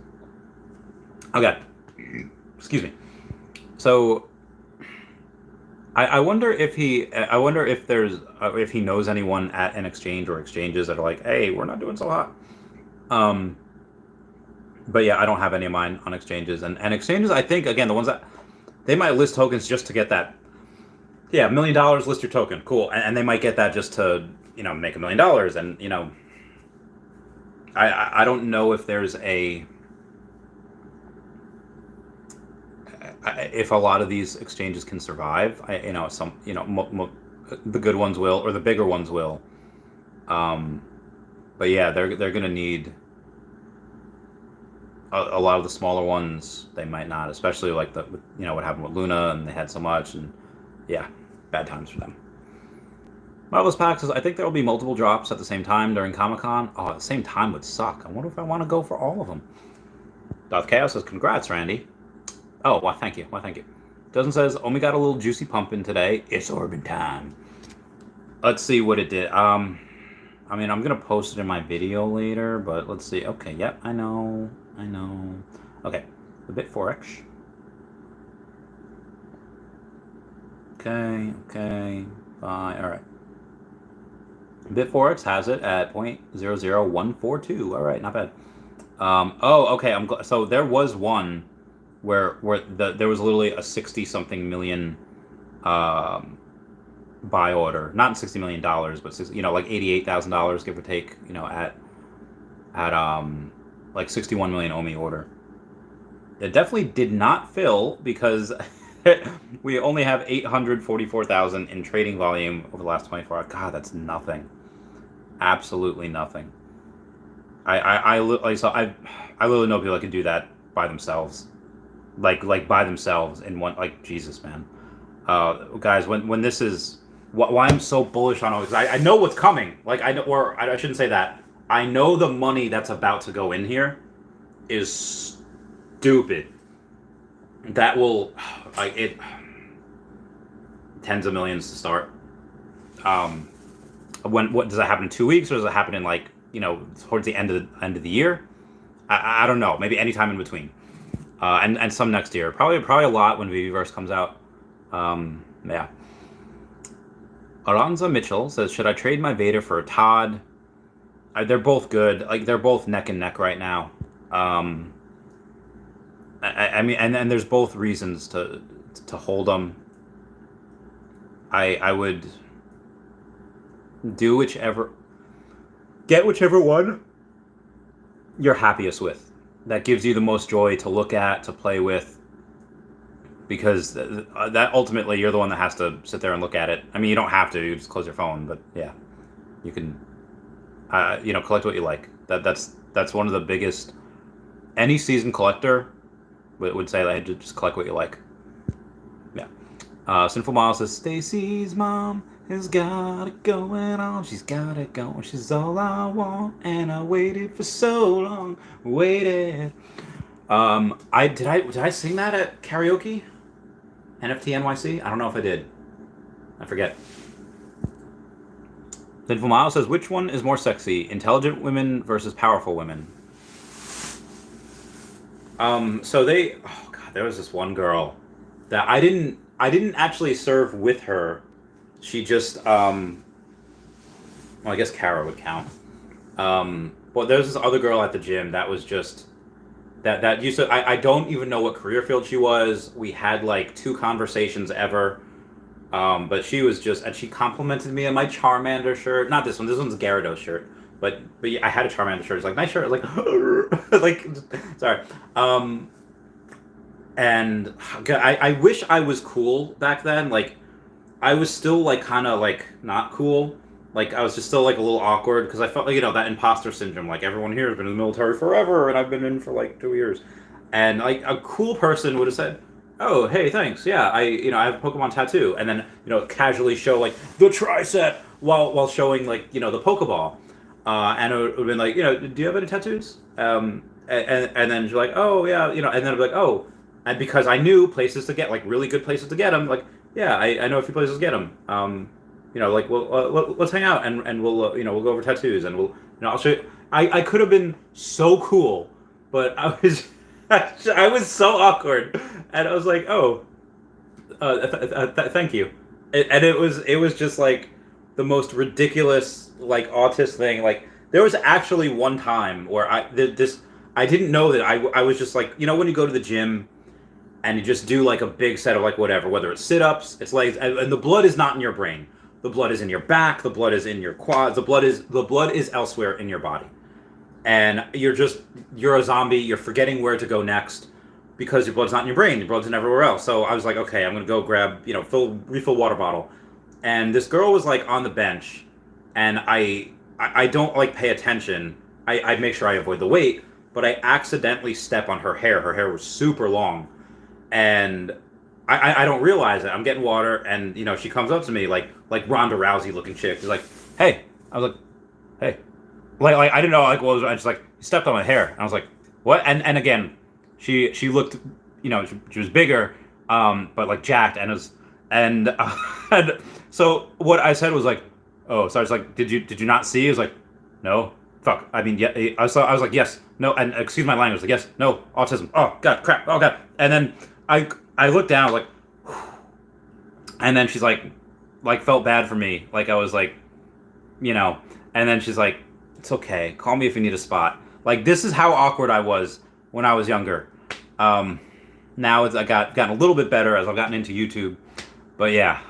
Okay. Excuse me. So I wonder if if he knows anyone at an exchange or exchanges that are like, hey, we're not doing so hot. But yeah, I don't have any of mine on exchanges, and exchanges, I think, again, the ones that they might list tokens just to get that. Yeah, $1 million, list your token, cool, and they might get that just to make $1 million, and I don't know if there's if a lot of these exchanges can survive. The good ones will, or the bigger ones will. But yeah, they're gonna need a lot of the smaller ones. They might not, especially like what happened with Luna, and they had so much, and yeah, bad times for them. Marvelous Pack says, I think there will be multiple drops at the same time during Comic-Con. Oh, at the same time would suck. I wonder if I want to go for all of them. Darth Chaos says, congrats, Randy. Oh, why, thank you. Dozen says, only got a little juicy pump in today. It's Orbit time. Let's see what it did. I'm going to post it in my video later, but let's see. Okay, yep, I know. Okay, the bit forex. Okay, fine, all right. Bitforex has it at 0.00142. All right, not bad. Okay. So there was one where there was literally a 60-something million buy order, not $60 million, but like $88,000 give or take. At like 61 million OMI order. It definitely did not fill because we only have 844,000 in trading volume over the last 24 hours. God, that's nothing. Absolutely nothing. I literally know people that can do that by themselves, like by themselves in one. Like, Jesus, man. Guys, when this is why I'm so bullish on it, because I know what's coming. Like, I shouldn't say that. I know the money that's about to go in here is stupid. That will, tens of millions to start. What does that happen in 2 weeks, or does it happen in towards the end of the year? I don't know. Maybe anytime in between, and some next year. Probably a lot when Veveverse comes out. Yeah. Aranza Mitchell says, should I trade my Vader for a Todd? They're both good. Like, they're both neck and neck right now. I mean, and there's both reasons to hold them. I would get whichever one you're happiest with. That gives you the most joy to look at, to play with, because that ultimately you're the one that has to sit there and look at it. I mean, you don't have to. You just close your phone, but yeah, you can. Collect what you like. That's one of the biggest. Any seasoned collector would say that just collect what you like. Yeah. Sinful Miles says, Stacy's mom has got it going on. She's got it going. She's all I want, and I waited for so long. Waited. Did I sing that at karaoke? NFT NYC? I don't know if I did. I forget. Sinful Miles says, which one is more sexy? Intelligent women versus powerful women? There was this one girl that I didn't actually serve with her. She just, I guess Kara would count. But there's this other girl at the gym that was just, that used to, I don't even know what career field she was. We had like 2 conversations ever. But she was just, and she complimented me on my Charmander shirt. Not this one. This one's a Gyarados shirt. But yeah, I had a Charmander shirt. It's like, nice shirt. Like, sorry. And I wish I was cool back then. Like, I was still like kind of like not cool. Like, I was just still like a little awkward because I felt like, that imposter syndrome. Like, everyone here has been in the military forever, and I've been in for like 2 years. And like a cool person would have said, oh, hey, thanks. Yeah, I have a Pokemon tattoo, and then casually show like the tricep while showing like the Pokeball, and it would have been like do you have any tattoos? And then she's like, oh yeah, and then I'd be like, oh, and because I knew places to get, like really good places to get them, like yeah, I know a few places to get them. Like, well, let's hang out and we'll, we'll go over tattoos and we'll, I'll show you. I could have been so cool, but I was, I was so awkward, and I was like, oh, thank you, and it was just like the most ridiculous like autist thing. Like there was actually one time where I didn't know that I was just like, when you go to the gym and you just do like a big set of like whatever, whether it's sit-ups, it's legs, and the blood is not in your brain. The blood is in your back. The blood is in your quads. The blood is elsewhere in your body, and you're a zombie. You're forgetting where to go next because your blood's not in your brain. Your blood's in everywhere else. So I was like, okay, I'm gonna go grab refill water bottle, and this girl was like on the bench, and I don't like pay attention. I make sure I avoid the weight, but I accidentally step on her hair. Her hair was super long, and I don't realize it. I'm getting water, and she comes up to me like Ronda Rousey looking chick. She's like, "Hey," I was like, "Hey," like I didn't know like what was. I just like you stepped on my hair, and I was like, "What?" And again, she looked, she was bigger, but like jacked, and so what I said was like, "Oh," so I was like, "Did you not see?" He was like, "No." Fuck. I mean, yeah. I was like, "Yes, no," and excuse my language. Like, "Yes, no, autism." Oh God, crap. Oh God. And then I looked down, I was like, and then she's like felt bad for me, like I was like, and then she's like, "It's okay. Call me if you need a spot." Like this is how awkward I was when I was younger. Now I gotten a little bit better as I've gotten into YouTube, but yeah,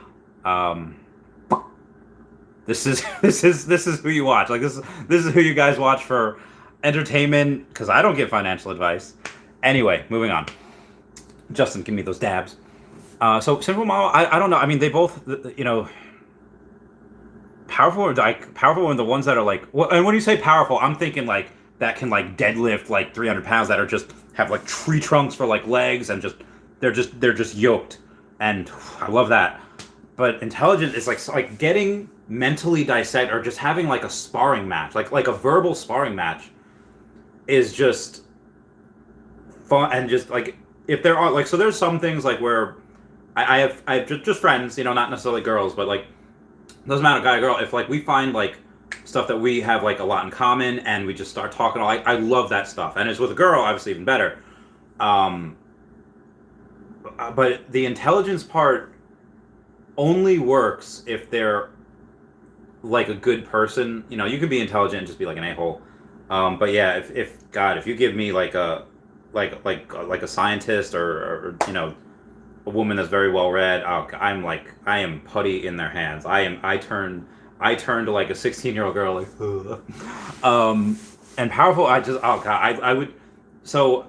this is this is who you watch. Like this is who you guys watch for entertainment because I don't give financial advice. Anyway, moving on. Justin, give me those dabs. So Simple Model, I don't know. I mean, they both, powerful are the ones that are like. Well, and when you say powerful, I'm thinking like that can like deadlift like 300 pounds that are just have like tree trunks for like legs and they're just yoked, and I love that. But intelligent is like getting mentally dissect or just having like a sparring match, like a verbal sparring match, is just fun and just like. If there are like, so there's some things like where I have just friends, not necessarily girls, but like doesn't matter guy or girl. If like we find like stuff that we have like a lot in common and we just start talking, I love that stuff. And it's with a girl, obviously even better. But the intelligence part only works if they're like a good person. You can be intelligent and just be like an a-hole. But yeah, if you give me like a a scientist or a woman that's very well read, I am putty in their hands. I turn to like a 16-year-old girl like and powerful. I would. So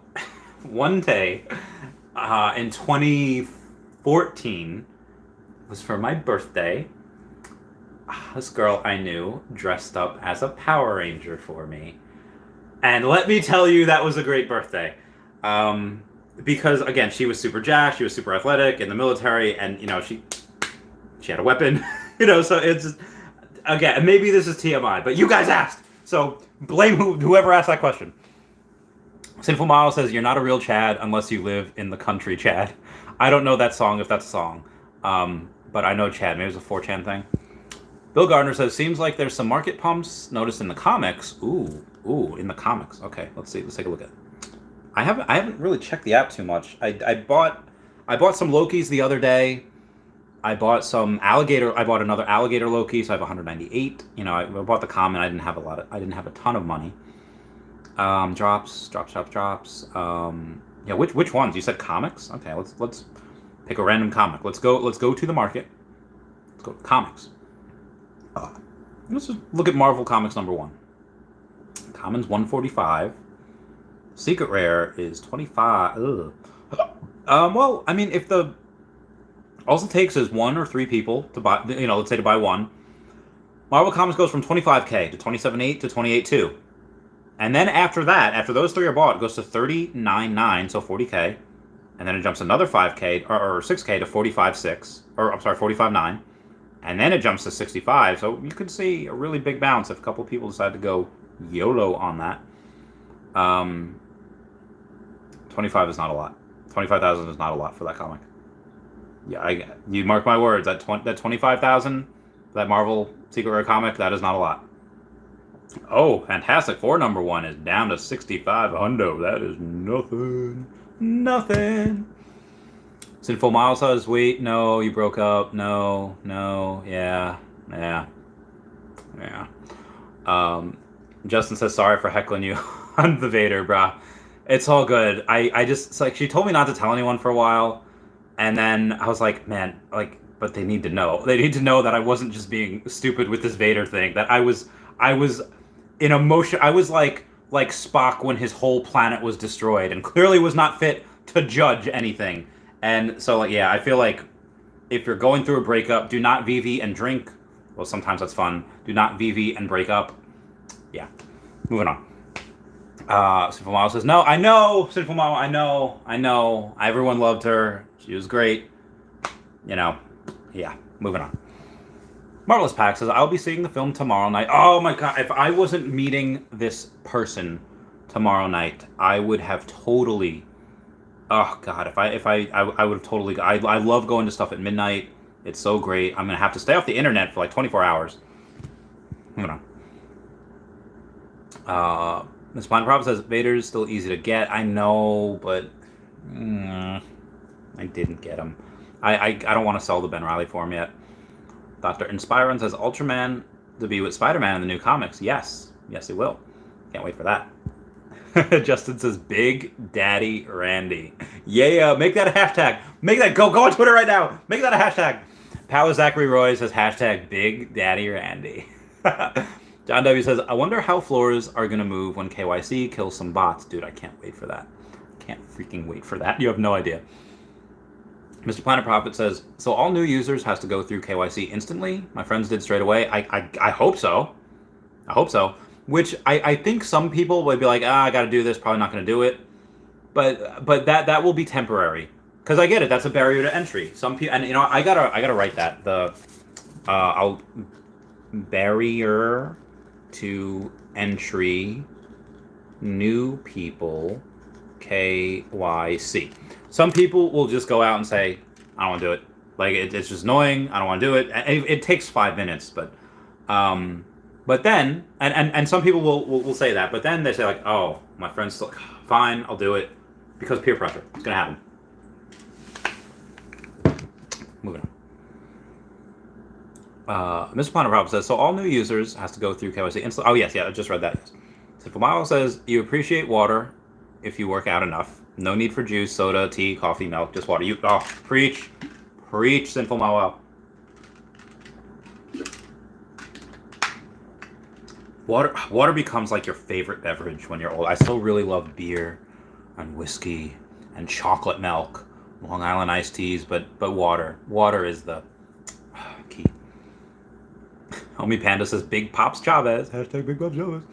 one day in 2014 was for my birthday. This girl I knew dressed up as a Power Ranger for me, and let me tell you, that was a great birthday. Because again, she was super jacked, she was super athletic in the military, and she had a weapon, so it's just, again, maybe this is TMI, but you guys asked, so blame whoever asked that question. Sinful Model says, "You're not a real Chad unless you live in the country, Chad." I don't know that song, if that's a song, but I know Chad. Maybe it's a 4chan thing. Bill Gardner says, "Seems like there's some market pumps noticed in the comics." Ooh, in the comics. Okay, let's see. Let's take a look at it. I haven't really checked the app too much. I bought some Lokis the other day. I bought some alligator. I bought another alligator Loki, so I have 198. I bought the common. I didn't have a ton of money. Drops. Yeah, which ones? You said comics? Okay, let's pick a random comic. Let's go to the market. Let's go to comics. Let's just look at Marvel Comics number 1. Common's 145. Secret Rare is 25. Ugh. Well, I mean, if all it takes is 1 or 3 people to buy, let's say to buy one, Marvel Comics goes from 25K to 27.8 to 28.2. And then after that, after those 3 are bought, it goes to 39.9, so 40K. And then it jumps another 5K or 6K to 45.6, or I'm sorry, 45.9. And then it jumps to 65. So you could see a really big bounce if a couple people decide to go YOLO on that. 25 is not a lot. 25,000 is not a lot for that comic. Yeah, you mark my words. That 25,000, that Marvel Secret Rare comic, that is not a lot. Oh, fantastic! For number one is down to 65 hundo. That is nothing. Nothing. Sinful Miles says, "Wait, no, you broke up. No, yeah. Justin says, "Sorry for heckling you on the Vader, brah. It's all good. I just, it's like, she told me not to tell anyone for a while, and then I was like, man, like, but they need to know. They need to know that I wasn't just being stupid with this Vader thing. That I was in emotion. I was like Spock when his whole planet was destroyed, and clearly was not fit to judge anything. And so, like, yeah, I feel like if you're going through a breakup, do not Veve and drink. Well, sometimes that's fun. Do not Veve and break up. Yeah, moving on. Sinful Mao says, no, I know, Sinful Mao, I know. Everyone loved her. She was great. You know, yeah, moving on. Marvelous Pack says, I'll be seeing the film tomorrow night. Oh my god, if I wasn't meeting this person tomorrow night, I would have totally, oh god, I would have totally, I love going to stuff at midnight. It's so great. I'm going to have to stay off the internet for like 24 hours. Moving on. Miss Planet Prophet says, Vader's still easy to get. I know, but I didn't get him. I don't want to sell the Ben Reilly for him yet. Dr. Inspiron says, Ultraman to be with Spider-Man in the new comics. Yes, it will. Can't wait for that. Justin says, Big Daddy Randy. Yeah, make that a hashtag. Make that, go on Twitter right now. Make that a hashtag. Power Zachary Roy says, hashtag Big Daddy Randy. John W. says, I wonder how floors are going to move when KYC kills some bots. Dude, I can't wait for that. Can't freaking wait for that. You have no idea. Mr. Planet Prophet says, so all new users has to go through KYC instantly? My friends did straight away. I hope so. I hope so. Which I think some people would be like, I got to do this. Probably not going to do it. But that will be temporary. Because I get it. That's a barrier to entry. Some people, and you know, I gotta write that. I'll barrier to entry, new people, KYC. Some people will just go out and say, I don't want to do it. Like, it's just annoying. I don't want to do it. It takes 5 minutes, but then, and some people will say that, but then they say like, oh, my friend's still, fine, I'll do it, because peer pressure. It's going to happen. Moving on. Mr. Planet Rob says, so all new users has to go through KYC. Oh, yes, I just read that. Yes. Simple Mile says, you appreciate water if you work out enough. No need for juice, soda, tea, coffee, milk, just water. Preach, Sinful Mile. Water becomes like your favorite beverage when you're old. I still really love beer and whiskey and chocolate milk, Long Island iced teas, but water is the key. Homie Panda says, Big Pops Chavez. Hashtag Big Pops Chavez.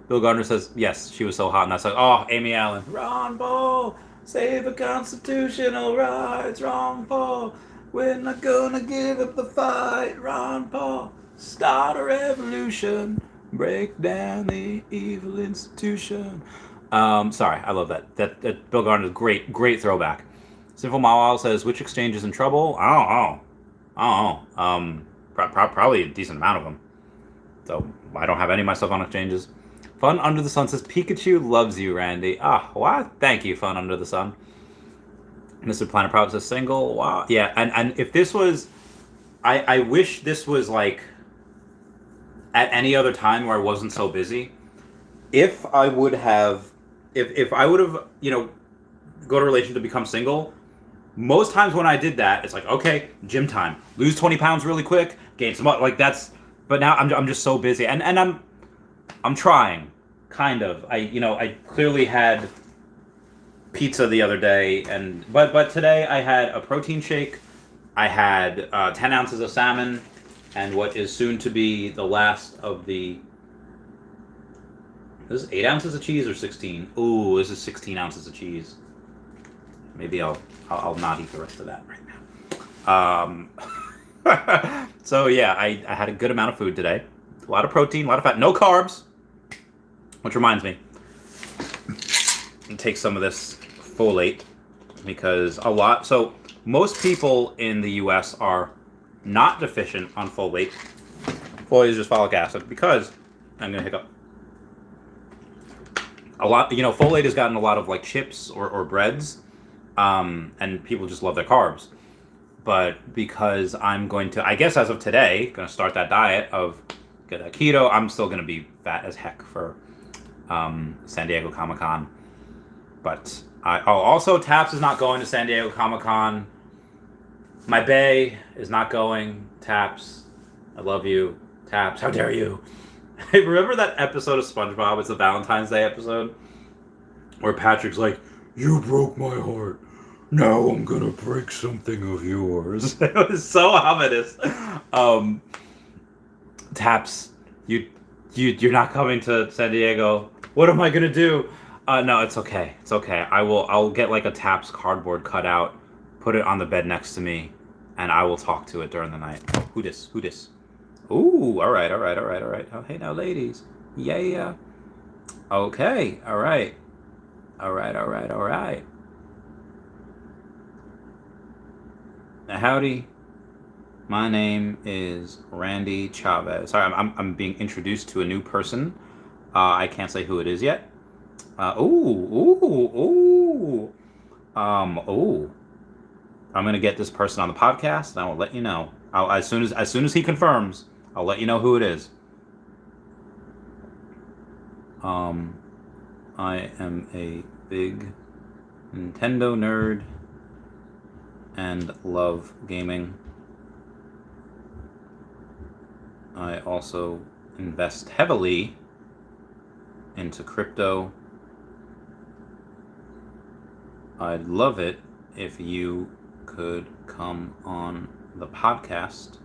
Bill Gardner says, yes, she was so hot. And that's like, oh, Amy Allen. Ron Paul, save the constitutional rights. Ron Paul, we're not gonna give up the fight. Ron Paul, start a revolution. Break down the evil institution. Sorry, I love that. That Bill Gardner's great throwback. Sinful Mawal says, which exchange is in trouble? I don't know. Probably a decent amount of them. So I don't have any of my stuff on exchanges. Fun Under the Sun says, Pikachu loves you, Randy. What? Thank you, Fun Under the Sun. Mr. Planet Prop says, single. Wow. Yeah, and if this was, I wish this was like at any other time where I wasn't so busy. If I would have, you know, go to relation to become single, most times when I did that, it's like, okay, gym time, lose 20 pounds really quick, gain some, like that's, but now I'm just so busy, and I'm trying, kind of. I clearly had pizza the other day, but today I had a protein shake, I had 10 ounces of salmon, and what is soon to be the last of the, this is 8 ounces of cheese or 16? Ooh, this is 16 ounces of cheese. Maybe I'll not eat the rest of that right now. So yeah, I had a good amount of food today. A lot of protein, a lot of fat, no carbs. Which reminds me, I'll take some of this folate because so most people in the U.S. are not deficient on folate. Folate is just folic acid because I'm gonna hiccup. A lot, folate has gotten a lot of like chips or breads, and people just love their carbs. But because I'm going to, I guess as of today, going to start that diet of get a keto. I'm still going to be fat as heck for San Diego Comic-Con. But also Taps is not going to San Diego Comic-Con. My bae is not going. Taps, I love you. Taps, how dare you? Remember that episode of SpongeBob? It's the Valentine's Day episode where Patrick's like, "You broke my heart. Now I'm gonna break something of yours." It was so ominous. Taps, you're not coming to San Diego. What am I gonna do? No, it's okay. It's okay. I'll get like a Taps cardboard cutout, put it on the bed next to me, and I will talk to it during the night. Oh, who dis? Who dis? Ooh, all right. Oh, hey now, ladies. Yeah. Okay, all right. Now, howdy. My name is Randy Chavez. Sorry, I'm being introduced to a new person. I can't say who it is yet. Ooh. I'm gonna get this person on the podcast, and I will let you know. As soon as he confirms, I'll let you know who it is. I am a big Nintendo nerd and love gaming. I also invest heavily into crypto. I'd love it if you could come on the podcast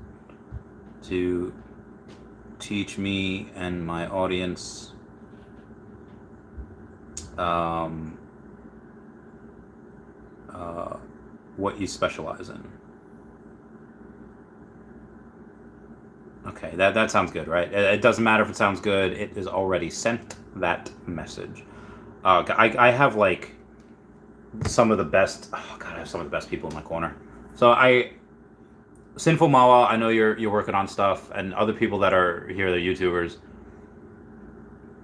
to teach me and my audience what you specialize in. Okay, that sounds good, right? It doesn't matter if it sounds good. It is already sent that message. I have like some of the best. Oh God, I have some of the best people in my corner. So Sinful Mawa, I know you're working on stuff, and other people that are here, they're YouTubers.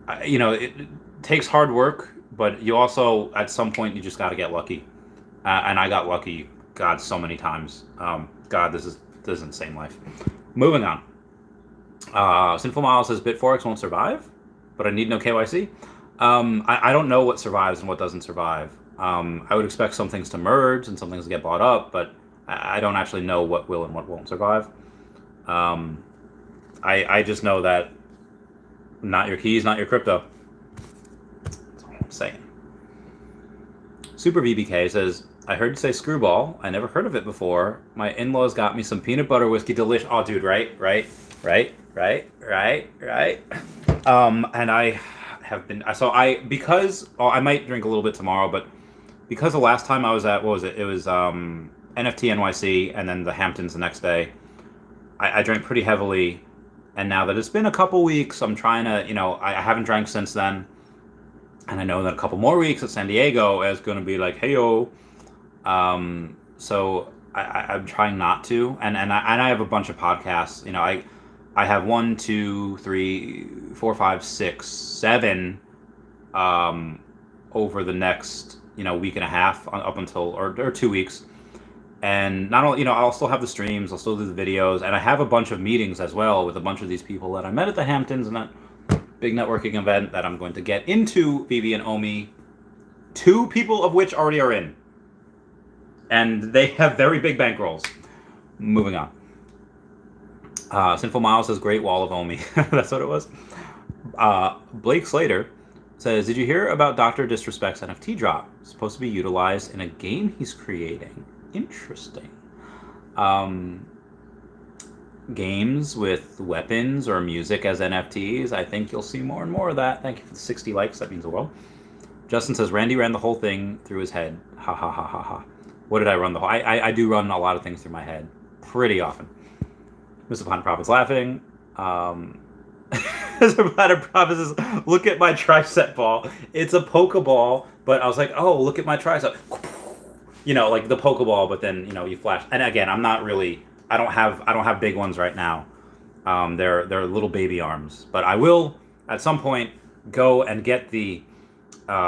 It takes hard work, but you also at some point you just got to get lucky, and I got lucky, God, so many times. God, this is insane life. Moving on. Sinful Mile says Bitforex won't survive, but I need no KYC. I don't know what survives and what doesn't survive. I would expect some things to merge and some things to get bought up, but I don't actually know what will and what won't survive. I just know that not your keys, not your crypto. That's all I'm saying. Super VBK says, I heard you say screwball. I never heard of it before. My in-laws got me some peanut butter whiskey delish. Oh, dude, right. And I have been, I might drink a little bit tomorrow, but because the last time I was at, what was it? It was NFT NYC and then the Hamptons the next day. I drank pretty heavily. And now that it's been a couple weeks, I'm trying to, I haven't drank since then. And I know that a couple more weeks at San Diego is going to be like, hey-yo. So I'm trying not to. And I have a bunch of podcasts. I have 1, 2, 3, 4, 5, 6, 7 over the next, week and a half up until, or 2 weeks. And not only, I'll still have the streams, I'll still do the videos, and I have a bunch of meetings as well with a bunch of these people that I met at the Hamptons and that big networking event that I'm going to get into. Veve and Omi, 2 people of which already are in. And they have very big bankrolls. Moving on. Sinful Miles says, great wall of Omi. That's what it was. Blake Slater says, did you hear about Dr. Disrespect's NFT drop? It's supposed to be utilized in a game he's creating. Interesting. Games with weapons or music as NFTs. I think you'll see more and more of that. Thank you for the 60 likes. That means the world. Justin says, Randy ran the whole thing through his head. Ha ha ha ha ha. What did I run the whole? I do run a lot of things through my head pretty often. Mr. Planet Prophet's laughing. Mr. Planet Prophet says, look at my tricep ball. It's a Pokeball, but I was like, oh, look at my tricep. like the Pokeball, but then you flash. And again, I don't have big ones right now. They're little baby arms, but I will at some point go and get the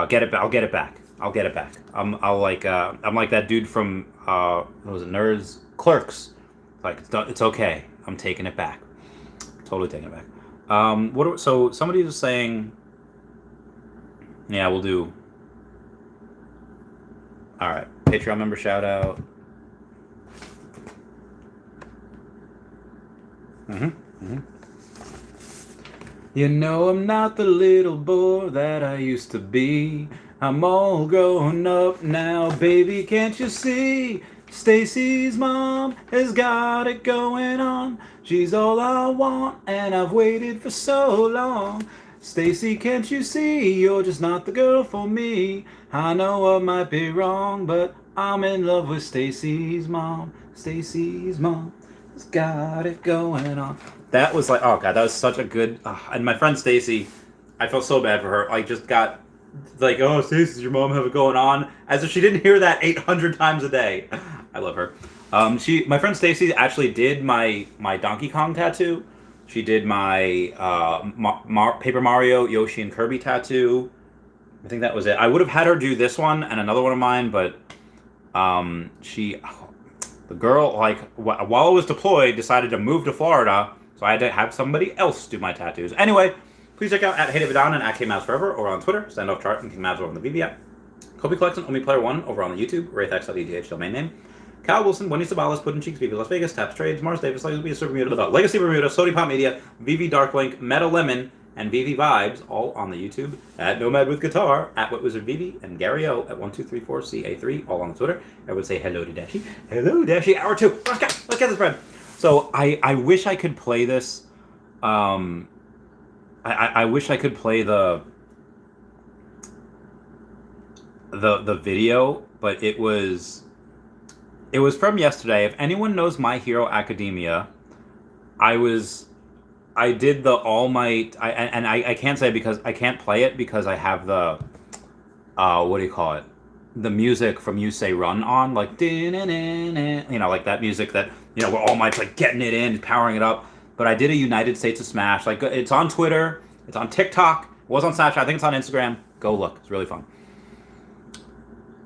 get it. I'll get it back. I'll get it back. I'm like that dude from what was it, Nerds Clerks. Like it's okay. I'm taking it back. Totally taking it back. So somebody was saying, yeah, we'll do. All right, Patreon member shout out. You know I'm not the little boy that I used to be. I'm all grown up now, baby, can't you see? Stacy's mom has got it going on. She's all I want, and I've waited for so long. Stacy, can't you see? You're just not the girl for me. I know I might be wrong, but I'm in love with Stacy's mom. Stacy's mom has got it going on. That was like, oh god, that was such a good. And my friend Stacy, I felt so bad for her. I just got like, oh, Stacy, your mom have it going on, as if she didn't hear that 800 times a day. I love her. My friend Stacy actually did my Donkey Kong tattoo. She did my Paper Mario, Yoshi, and Kirby tattoo. I think that was it. I would have had her do this one and another one of mine, but the girl, like, while I was deployed, decided to move to Florida, so I had to have somebody else do my tattoos. Anyway, please check out at HeyDavidDon and at KMavsForever over on Twitter, Standoff and King Mavs over on the Veve app, Kobe Collection, OmiPlayer1 over on the YouTube, WraithX.ETH domain name, Kyle Willson, Wendy Stibalis, Puddin Cheeks, Veve Las Vegas, Taps Trades, Mars Davis, Legacy Bermuda, Sody Pop Media, Veve Darklink, Meta Lemon, and Veve Vibes, all on the YouTube, at Nomad with Guitar, at WhatWizardVeve, and Gary O at 1234CA3, all on the Twitter. I would say hello to Dashi. Hello, Dashi. Hour 2. Let's get this bread. So I wish I could play this. I wish I could play the video, but it was from yesterday. If anyone knows My Hero Academia, I did the All Might, I can't say because I can't play it because I have the what do you call it? The music from You Say Run on, like like that music that where All Might's like getting it in, powering it up. But I did a United States of Smash. Like, it's on Twitter, it's on TikTok, it was on Snapchat, I think it's on Instagram. Go look, it's really fun.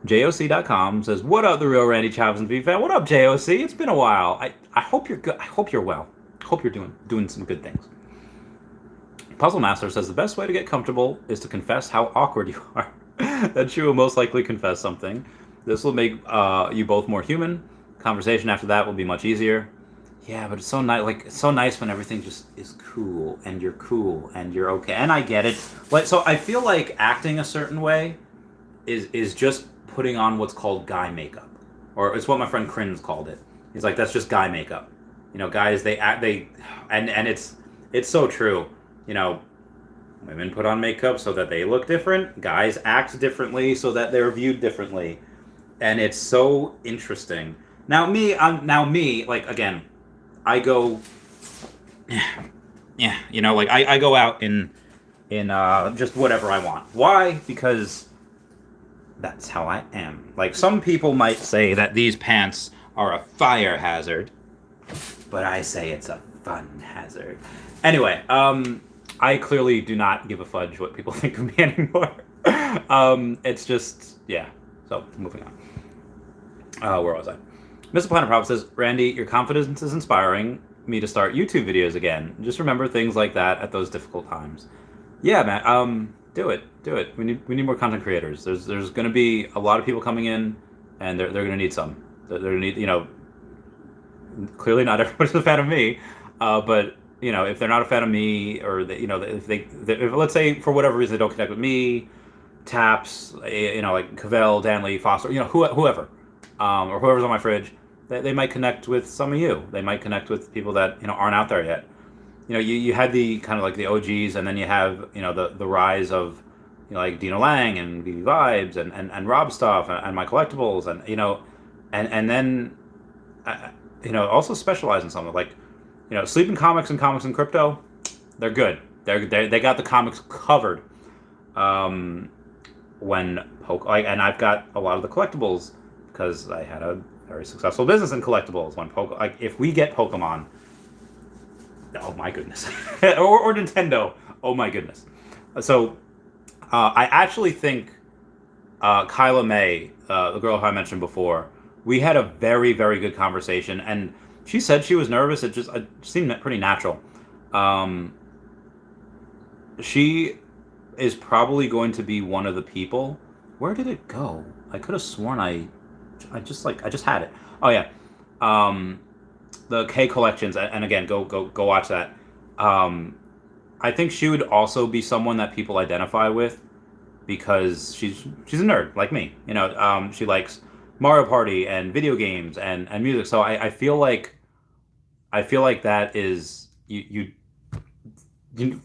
JOC.com says, "What up, the real Randy Chavez and Veve fan? What up, JOC? It's been a while. I hope you're good. I hope you're well. I hope you're doing some good things." Puzzle Master says, "The best way to get comfortable is to confess how awkward you are. That you will most likely confess something. This will make you both more human. Conversation after that will be much easier." Yeah, but it's so nice. Like, it's so nice when everything just is cool and you're okay. And I get it. Like, so I feel like acting a certain way is just putting on what's called guy makeup, or it's what my friend Krins called it. He's like, that's just guy makeup. Guys, and it's so true. Women put on makeup so that they look different. Guys act differently so that they're viewed differently, and it's so interesting. Now me, like, again, I go, like I go out in just whatever I want. Why? Because that's how I am. Like, some people might say that these pants are a fire hazard, but I say it's a fun hazard. Anyway, I clearly do not give a fudge what people think of me anymore. It's just, yeah. So, moving on. Where was I? Mr. Planet Prop says, "Randy, your confidence is inspiring me to start YouTube videos again. Just remember things like that at those difficult times." Yeah, man. Do it. We need more content creators. There's going to be a lot of people coming in, and they're going to need some. They're going to need, clearly not everybody's a fan of me, but if they're not a fan of me, or if let's say for whatever reason they don't connect with me, Taps, like Cavell, Danley, Foster, whoever, or whoever's on my fridge, they might connect with some of you. They might connect with people that aren't out there yet. You had the kind of like the OGs, and then you have the rise of like Dino Lang and Veve Vibes and Rob Stuff and My Collectibles, and then also specialize in something like Sleeping Comics and Comics and Crypto. They're good. They got the comics covered. And I've got a lot of the collectibles because I had a very successful business in collectibles. When like if we get Pokemon, oh my goodness, or Nintendo, oh my goodness. So I actually think Kyla May, the girl who I mentioned before, we had a very, very good conversation, and she said she was nervous. It seemed pretty natural. She is probably going to be one of the people. Where did it go? I could have sworn I just had it. Oh yeah, the K collections, and again, go watch that. I think she would also be someone that people identify with because she's a nerd like me. She likes Mario Party and video games and music. So I feel like that is you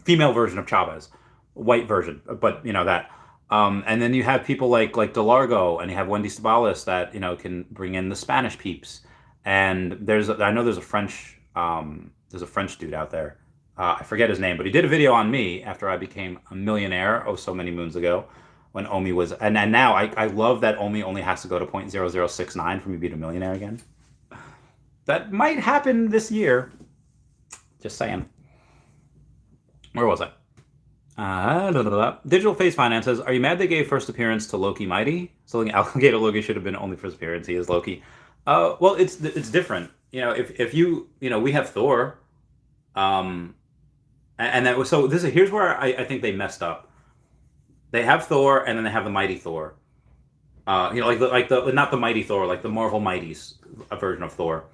female version of Chavez, white version, but that. And then you have people like DeLargo, and you have Wendy Stibalis that can bring in the Spanish peeps. And I know there's a French dude out there. I forget his name, but he did a video on me after I became a millionaire so many moons ago, when Omi was, and now I love that Omi only has to go to 0.0069 for me to be a millionaire again. That might happen this year. Just saying. Where was I? Digital Face Finances. Are you mad they gave first appearance to Loki Mighty? So Alligator Loki should have been only first appearance. He is Loki. Well, it's different. If you we have Thor, and that was here's where I think they messed up. They have Thor, and then they have the Mighty Thor. Not the Mighty Thor, like the Marvel Mighties version of Thor.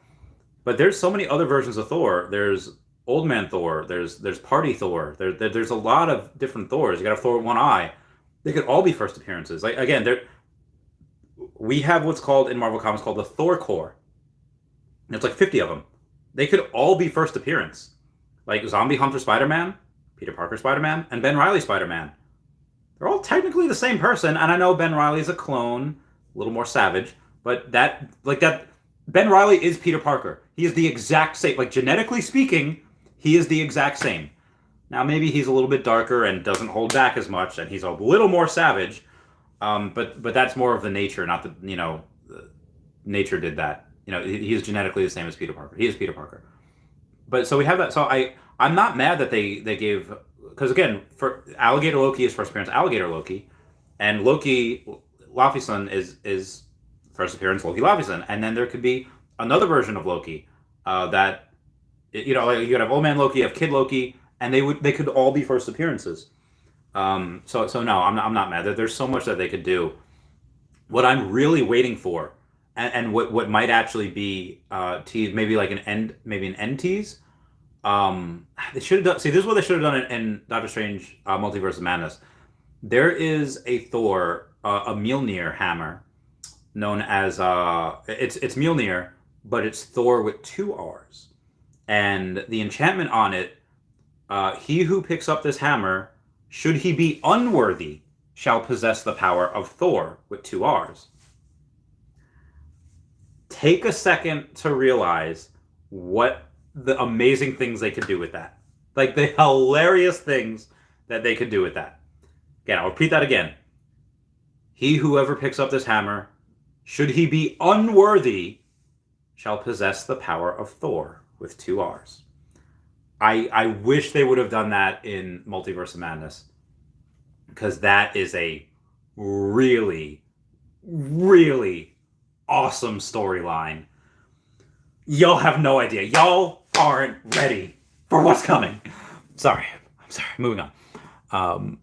But there's so many other versions of Thor. There's Old Man Thor. There's Party Thor. There's a lot of different Thors. You got a Thor with one eye. They could all be first appearances. Like again, we have what's called in Marvel Comics called the Thor Corps. There's like 50 of them. They could all be first appearance. Like Zombie Hunter Spider-Man, Peter Parker Spider-Man, and Ben Reilly Spider-Man. They're all technically the same person, and I know Ben Reilly is a clone, a little more savage, but that Ben Reilly is Peter Parker. He is the exact same. Like genetically speaking, he is the exact same. Now maybe he's a little bit darker and doesn't hold back as much, and he's a little more savage. But that's more of the nature, not the nature did that. He is genetically the same as Peter Parker. He is Peter Parker. But so we have that. So I'm not mad that they gave, because again, for Alligator Loki is first appearance Alligator Loki, and Loki Laufeyson is first appearance Loki Laufeyson, and then there could be another version of Loki that you could have Old Man Loki, you have Kid Loki, and they could all be first appearances. So no, I'm not mad. There's so much that they could do. What I'm really waiting for, and what might actually be teased, maybe like an end tease. They should have done. See, this is what they should have done in Doctor Strange Multiverse of Madness. There is a Thor, a Mjolnir hammer, known as it's Mjolnir, but it's Thor with 2 R's, and the enchantment on it. He who picks up this hammer, should he be unworthy, shall possess the power of Thor with 2 R's. Take a second to realize what the amazing things they could do with that. Like the hilarious things that they could do with that. Again, I'll repeat that again. He whoever picks up this hammer, should he be unworthy, shall possess the power of Thor with 2 R's. I wish they would have done that in Multiverse of Madness, because that is a really, really awesome storyline. Y'all have no idea. Y'all aren't ready for what's coming. I'm sorry. Moving on.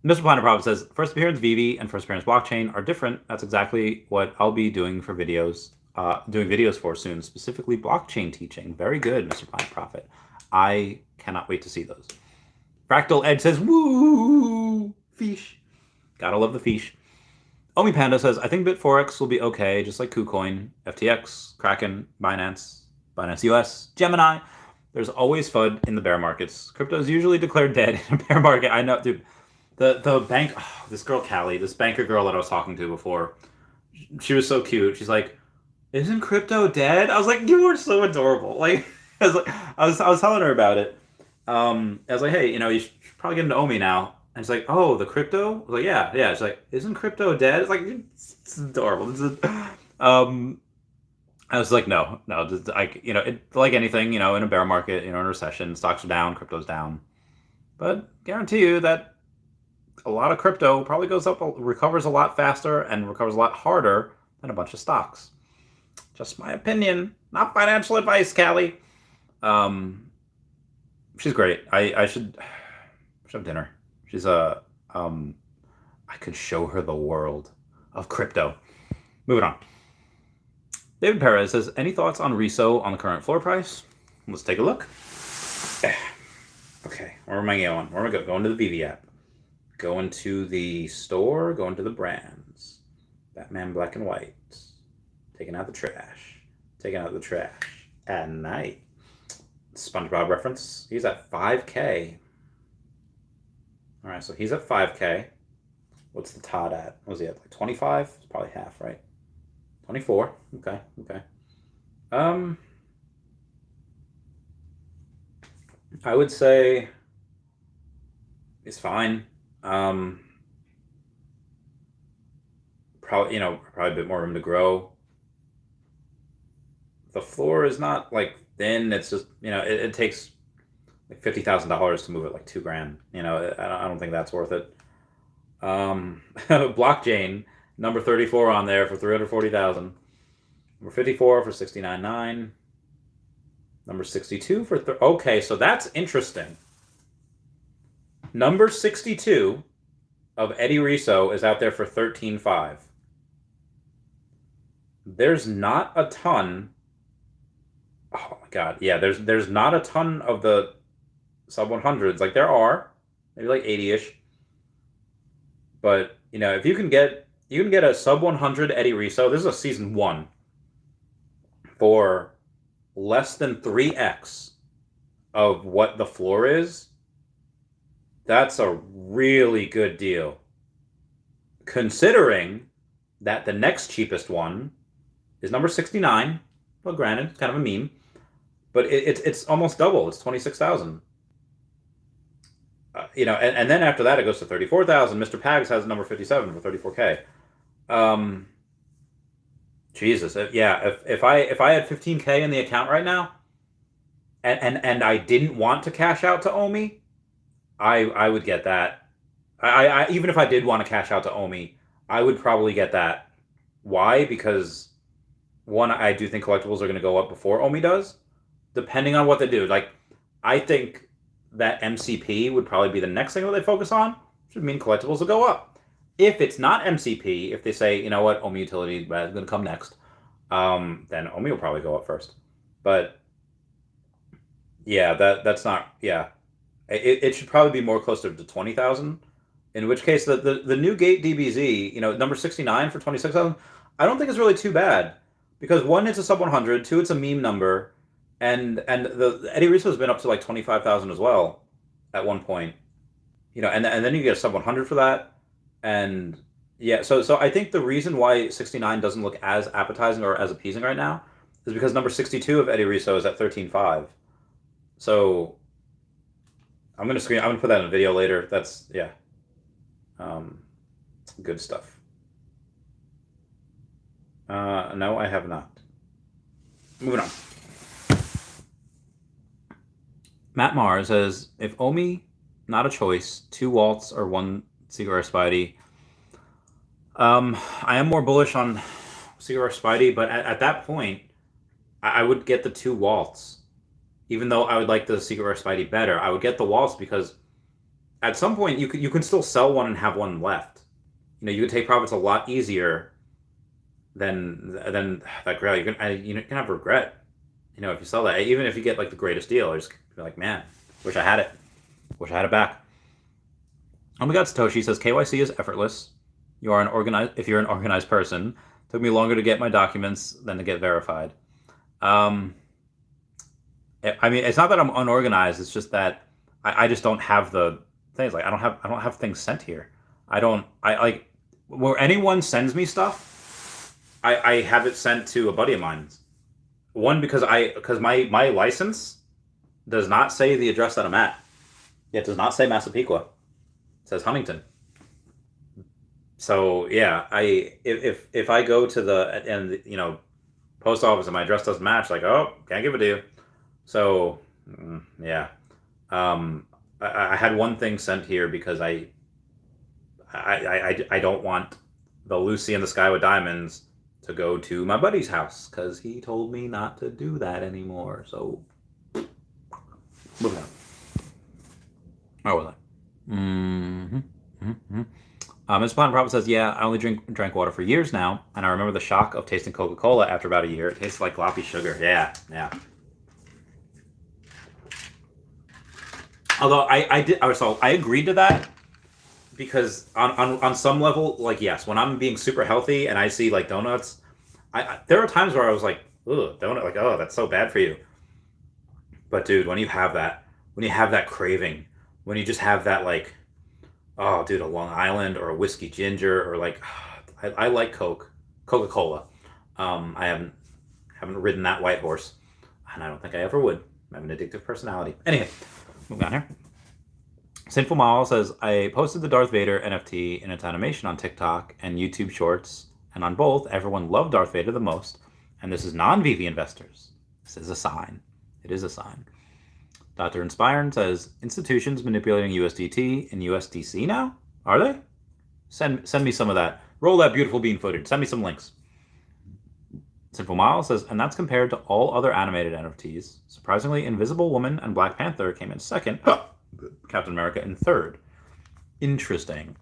Mr. Planet Prophet says, first appearance Veve and first appearance blockchain are different. That's exactly what I'll be doing for videos, doing videos for soon, specifically blockchain teaching. Very good, Mr. Planet Prophet. I cannot wait to see those. Fractal Edge says, woo, fish. Gotta love the fish. Omi Panda says, I think BitForex will be okay, just like KuCoin, FTX, Kraken, Binance US, Gemini. There's always FUD in the bear markets. Crypto is usually declared dead in a bear market. I know, dude. The bank, this girl Callie, this banker girl that I was talking to before, she was so cute. She's like, isn't crypto dead? I was like, you are so adorable. Like, I was telling her about it. I was like, hey, you should probably get into Omi now. And it's like, oh, the crypto? I was like, yeah, yeah. It's like, isn't crypto dead? It's like, it's adorable. Um, I was like, no, no. Just, like, like anything, in a bear market, in a recession, stocks are down, crypto's down. But guarantee you that a lot of crypto probably goes up, recovers a lot faster, and recovers a lot harder than a bunch of stocks. Just my opinion, not financial advice, Callie. Um, she's great. I should have dinner. She's I could show her the world of crypto. Moving on. David Perez says, any thoughts on RESO on the current floor price? Let's take a look. Okay, where am I going? Where am I going? Going to the Veve app. Going to the store. Going to the brands. Batman Black and White. Taking out the trash. Taking out the trash. At night. SpongeBob reference. He's at 5K. Alright, so he's at 5K. What's the Todd at? What was he at? Like 25? It's probably half, right? 24. Okay, okay. I would say it's fine. Probably a bit more room to grow. The floor is not like thin. It's just it takes like $50,000 to move it like $2,000. I don't think that's worth it. Blockchain number 34 on there for 340,000. Number 54 for 69.9. Number 62 for okay, so that's interesting. Number 62 of Eddie Riso is out there for 13.5. There's not a ton. Oh my god, yeah. There's not a ton of the sub 100s. Like there are maybe like 80ish. But if you can get a sub 100 Eddie Riso. This is a season 1 for less than 3x of what the floor is. That's a really good deal, considering that the next cheapest one is number 69. Well, granted, it's kind of a meme, but it's almost double. It's 26,000. And then after that it goes to 34,000. Mr. Pags has number 57 for 34K. Jesus, yeah. If I had 15K in the account right now, and I didn't want to cash out to Omi, I would get that. I even if I did want to cash out to Omi, I would probably get that. Why? Because one, I do think collectibles are going to go up before Omi does, depending on what they do. Like, I think that MCP would probably be the next thing that they focus on, which would mean collectibles will go up. If it's not MCP, if they say, you know what, Omi utility is going to come next, then Omi will probably go up first. But yeah, that's not, yeah. It should probably be more closer to 20,000. In which case, the new Gate DBZ, number 69 for 26,000, I don't think it's really too bad. Because one, it's a sub 100, two, it's a meme number, and the Eddie Riso has been up to like 25,000 as well at one point. And then you get a sub 100 for that. And yeah, so I think the reason why 69 doesn't look as appetizing or as appeasing right now is because number 62 of Eddie Riso is at 13.5. So I'm gonna put that in a video later. That's yeah. Good stuff. No, I have not. Moving on. Matt Marr says, if Omi not a choice, 2 Waltz or 1 Cigar Spidey. I am more bullish on Cigar Spidey, but at that point, I would get the 2 Waltz. Even though I would like the Cigar Spidey better, I would get the Waltz because at some point you can still sell one and have one left. You can take profits a lot easier than that Grail. You can have regret. If you sell that, even if you get like the greatest deal, you're just be like, man, wish I had it. Wish I had it back. Oh my God, Satoshi says KYC is effortless. If you're an organized person. It took me longer to get my documents than to get verified. It's not that I'm unorganized. It's just that I just don't have the things. Like I don't have things sent here. Where anyone sends me stuff, I have it sent to a buddy of mine's. One, because my license does not say the address that I'm at. It does not say Massapequa. It says Huntington. So yeah, if I go to the and post office and my address doesn't match, like, oh, can't give it to you. So yeah, I had one thing sent here because I don't want the Lucy in the Sky with Diamonds to go to my buddy's house because he told me not to do that anymore. So moving on. Where was I? Ms. Planet Prophet says, yeah, I only drank water for years now, and I remember the shock of tasting Coca-Cola after about a year. It tastes like gloppy sugar. Yeah. Although I agreed to that because on some level, like, yes, when I'm being super healthy and I see like donuts, there are times where I was like, ugh, donut, like, oh, that's so bad for you. But dude, when you have that craving, when you just have that, like, oh, dude, a Long Island or a whiskey ginger or like, I like Coca-Cola. I haven't ridden that white horse, and I don't think I ever would. I have an addictive personality. Anyway, moving on here. Sinful Mall says, I posted the Darth Vader NFT in its animation on TikTok and YouTube Shorts, and on both, everyone loved Darth Vader the most, and this is non-VV investors. This is a sign. It is a sign. Dr. Inspired says, institutions manipulating USDT and USDC now? Are they? Send me some of that. Roll that beautiful bean footage. Send me some links. Sinful Mile says, and that's compared to all other animated NFTs. Surprisingly, Invisible Woman and Black Panther came in second. Captain America in third. Interesting.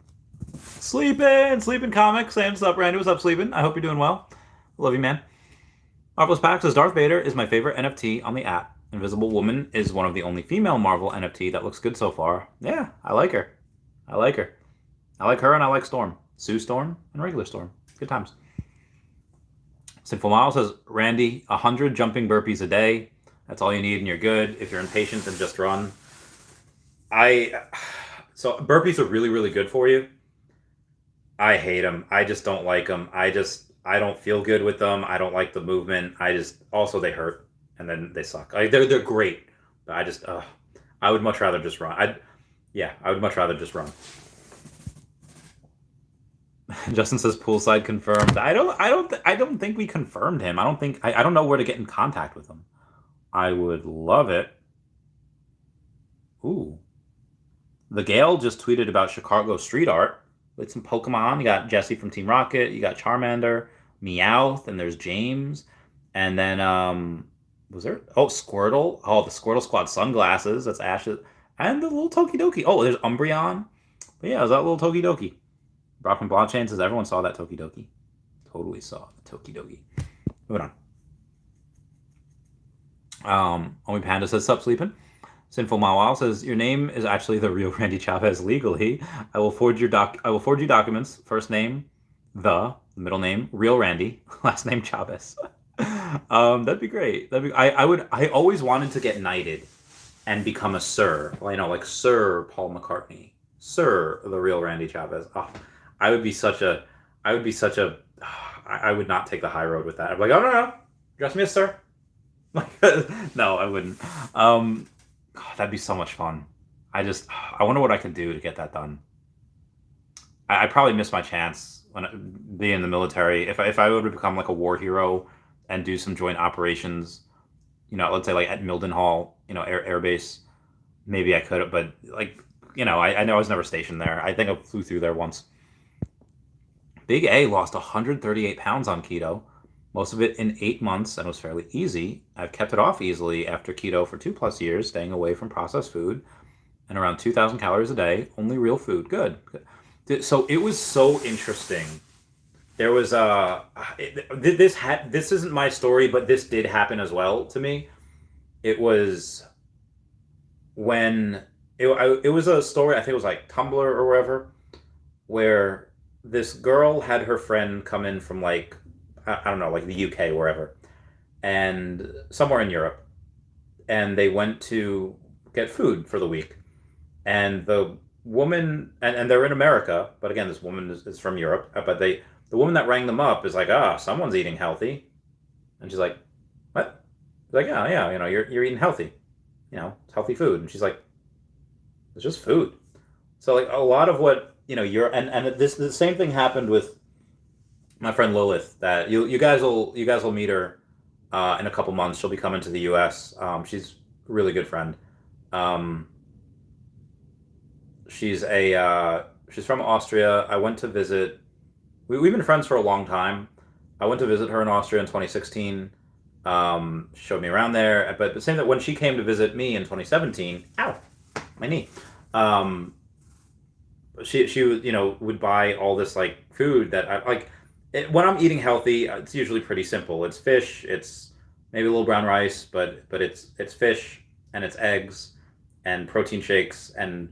Sleeping comics. Saying what's up, Randy? What's up, Sleeping? I hope you're doing well. Love you, man. Marvelous Pack says, Darth Vader is my favorite NFT on the app. Invisible Woman is one of the only female Marvel NFT that looks good so far. Yeah, I like her. I like her and I like Storm. Sue Storm and regular Storm. Good times. Sinful Mile says, Randy, 100 jumping burpees a day. That's all you need and you're good. If you're impatient, then just run. So burpees are really, really good for you. I hate them. I just don't like them. I don't feel good with them. I don't like the movement. Also they hurt. And then they suck. They're great, but I would much rather just run. I would much rather just run. Justin says poolside confirmed. I don't think we confirmed him. I don't know where to get in contact with him. I would love it. Ooh. The Gale just tweeted about Chicago street art with some Pokemon. You got Jesse from Team Rocket. You got Charmander, Meowth, and there's James, and then was there? Oh, Squirtle. Oh, the Squirtle Squad sunglasses. That's Ash's. And the little Tokidoki. Oh, there's Umbreon. But yeah, it was that little Tokidoki. Brockman Blonchain says everyone saw that Tokidoki. Totally saw the Tokidoki. Moving on. Omi Panda says, sup, sleeping? Sinful Mawal says, your name is actually the real Randy Chavez legally. I will forward you documents. First name, the middle name, real Randy. Last name, Chavez. That'd be great. I always wanted to get knighted and become a sir. Well, like Sir Paul McCartney, Sir the real Randy Chavez. Oh, I would not take the high road with that. I'd be like, oh no, dress me as sir. No, I wouldn't. That'd be so much fun. I wonder what I could do to get that done. I probably missed my chance when being in the military. If I would become like a war hero and do some joint operations, let's say like at Mildenhall, air base, maybe I could have, but like, I know I was never stationed there. I think I flew through there once. Big A lost 138 pounds on keto, most of it in 8 months, and it was fairly easy. I've kept it off easily after keto for 2+ years, staying away from processed food and around 2,000 calories a day, only real food. Good. So it was so interesting. There was this isn't my story, but this did happen as well to me. It was when it was a story, I think it was like Tumblr or wherever, where this girl had her friend come in from like, I don't know, like the UK, wherever, and somewhere in Europe, and they went to get food for the week, and the woman, and they're in America, but again, this woman is from Europe, but the woman that rang them up is like, someone's eating healthy, and she's like, what? She's like, yeah, you're eating healthy, it's healthy food, and she's like, it's just food. So like a lot of what you're and this the same thing happened with my friend Lilith. That you guys will meet her in a couple months. She'll be coming to the U.S. She's a really good friend. Um, she's from Austria. I went to visit. We've been friends for a long time. I went to visit her in Austria in 2016. She showed me around there, but the same that when she came to visit me in 2017, ow, my knee. Um, she would buy all this like food that I like. When I'm eating healthy, it's usually pretty simple. It's fish. It's maybe a little brown rice, but it's fish and it's eggs and protein shakes and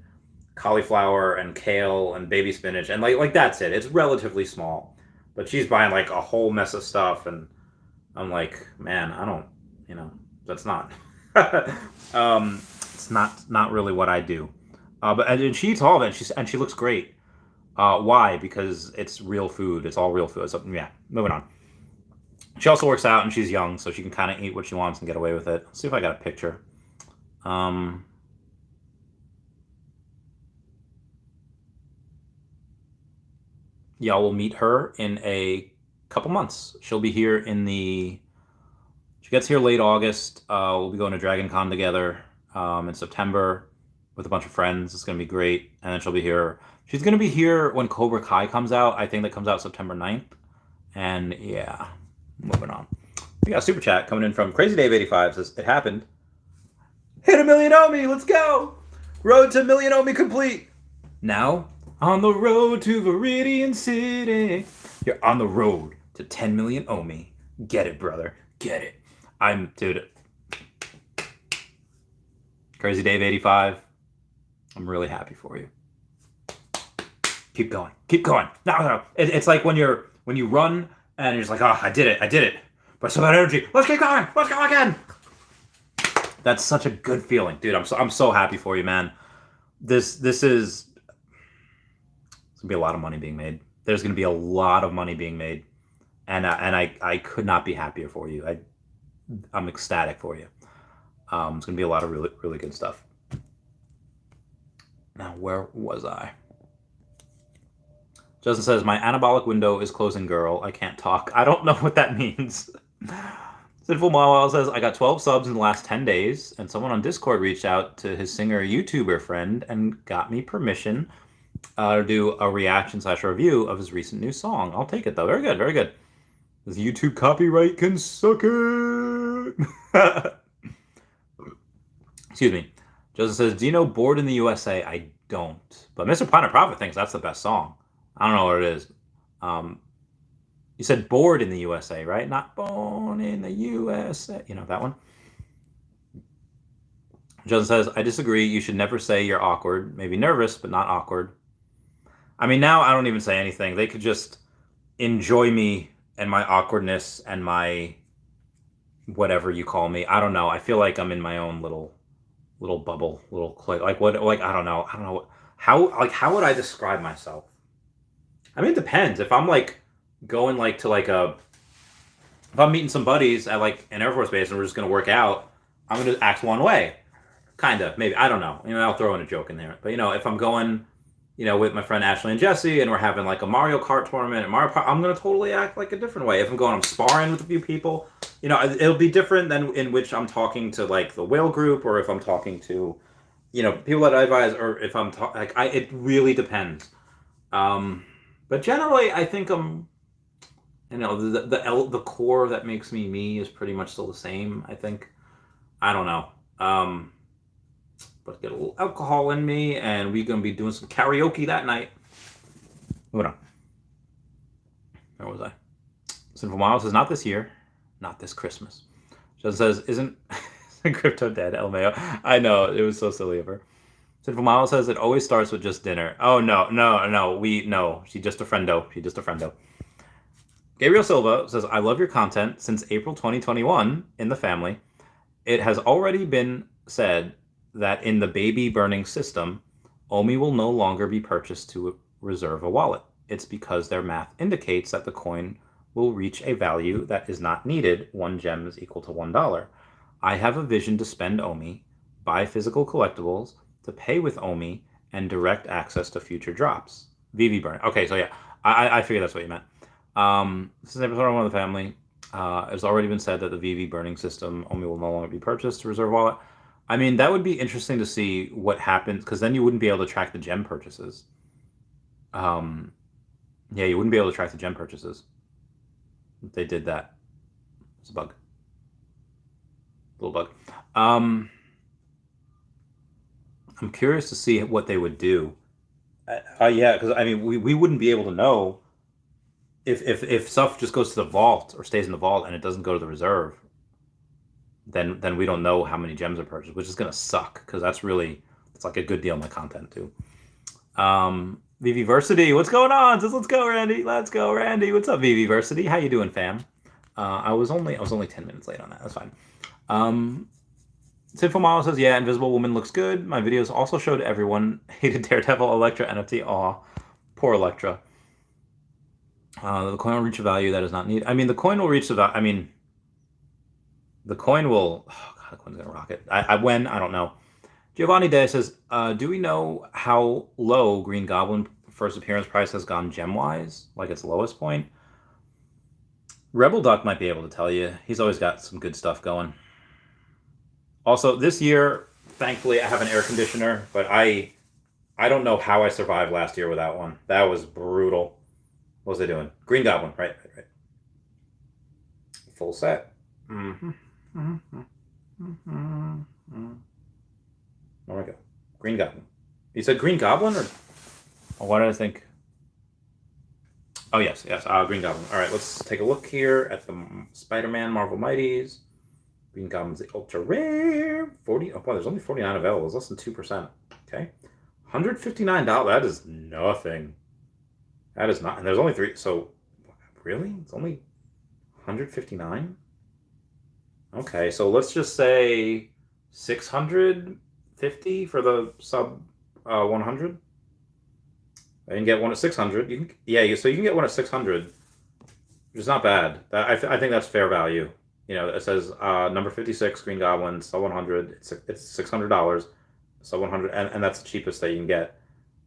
cauliflower and kale and baby spinach and like that's it. It's relatively small, but she's buying like a whole mess of stuff, and I'm like, man, I don't, that's not, it's not really what I do. But and she eats all of it, and she looks great. Why? Because it's real food. It's all real food. So yeah, moving on. She also works out, and she's young, so she can kind of eat what she wants and get away with it. Let's see if I got a picture. Um, yeah, we'll meet her in a couple months. She'll be here she gets here late August. We'll be going to Dragon Con together in September with a bunch of friends. It's going to be great. And then she'll be here. She's going to be here when Cobra Kai comes out. I think that comes out September 9th. And yeah, moving on. We got a super chat coming in from Crazy Dave 85. Says, it happened. Hit a million Omi. Let's go. Road to million Omi complete. Now, on the road to Viridian City. You're on the road to 10 million Omi. Get it, brother. Get it. Dude. Crazy Dave 85. I'm really happy for you. Keep going. Keep going. No. It's like when you run and you're just like, oh, I did it. But so that energy. Let's keep going. Let's go again. That's such a good feeling, dude. I'm so happy for you, man. This is gonna be a lot of money being made. There's gonna be a lot of money being made, and I could not be happier for you. I'm ecstatic for you. It's gonna be a lot of really really good stuff. Now, where was I? Justin says, my anabolic window is closing, girl. I can't talk. I don't know what that means. Sinful Mawal says, I got 12 subs in the last 10 days, and someone on Discord reached out to his singer YouTuber friend and got me permission to do a reaction / review of his recent new song. I'll take it, though. Very good, very good. This YouTube copyright can suck it. Excuse me. Joseph says, do you know Bored in the USA? I don't. But Mr. Planet Prophet thinks that's the best song. I don't know what it is. You said Bored in the USA, right? Not Born in the USA. You know that one? Joseph says, I disagree. You should never say you're awkward. Maybe nervous, but not awkward. I mean, now I don't even say anything. They could just enjoy me and my awkwardness and my whatever you call me. I don't know. I feel like I'm in my own little bubble, little clique. Like what? Like I don't know. How would I describe myself? I mean, it depends. If I'm like going like to like if I'm meeting some buddies at like an Air Force base and we're just gonna work out, I'm gonna act one way, kind of, maybe. I don't know. I'll throw in a joke in there. But if I'm going, with my friend Ashley and Jesse and we're having like a Mario Kart tournament at Mario Kart, I'm gonna totally act like a different way. If I'm sparring with a few people, it'll be different than in which I'm talking to like the whale group, or if I'm talking to, people that I advise, or if I'm it really depends. But generally, I think I'm, the core that makes me is pretty much still the same. I think, I don't know. But get a little alcohol in me, and we're gonna be doing some karaoke that night. Moving on. Where was I? Sinful Miles says, not this year, not this Christmas. Just says, isn't crypto dead? LMAO. I know, it was so silly of her. Sinful Miles says, it always starts with just dinner. Oh, no. She's just a friendo. Gabriel Silva says, I love your content since April 2021 in the family. It has already been said that in the baby burning system, Omi will no longer be purchased to reserve a wallet. It's because their math indicates that the coin will reach a value that is not needed. 1 gem is equal to $1. I have a vision to spend Omi, buy physical collectibles, to pay with Omi, and direct access to future drops. Veve burn. Okay, so yeah, I figured that's what you meant. This is episode one of the family. It's already been said that the Veve burning system only will no longer be purchased to reserve wallet. I mean, that would be interesting to see what happens, because then you wouldn't be able to track the gem purchases. Yeah, you wouldn't be able to track the gem purchases if they did that. It's a bug. Little bug. I'm curious to see what they would do. Yeah, because I mean, we wouldn't be able to know if stuff just goes to the vault or stays in the vault and it doesn't go to the reserve. Then we don't know how many gems are purchased, which is gonna suck, because it's like a good deal in my content too. Veveversity, what's going on? Says, let's go, Randy. Let's go, Randy. What's up, Veveversity? How you doing, fam? I was only 10 minutes late on that. That's fine. Sinful Model says, yeah, Invisible Woman looks good. My videos also showed everyone hated Daredevil Elektra NFT. Aw, poor Elektra. The coin will reach a value that is not needed. I mean, the coin will reach the value. I mean, the coin will. Oh god, the coin's gonna rocket. When I don't know. Giovanni Day says, do we know how low Green Goblin first appearance price has gone gem-wise? Like its lowest point? Rebel Duck might be able to tell you. He's always got some good stuff going. Also, this year, thankfully, I have an air conditioner, but I don't know how I survived last year without one. That was brutal. What was I doing? Green Goblin, right. Full set. Where do I go? Green Goblin. You said Green Goblin, or what did I think? Oh, yes. Green Goblin. All right, let's take a look here at the Spider-Man Marvel Mighties. Green Goblin's the ultra rare. 40. Oh, boy, there's only 49 available. It's less than 2%. Okay. $159. That is nothing. That is not. And there's only 3. So, really? It's only 159? Okay, so let's just say 650 for the sub 100. You can get one at 600. So you can get one at 600, which is not bad. I think that's fair value. You know, it says number 56 Green Goblin sub 100. It's $600 sub 100, and that's the cheapest that you can get.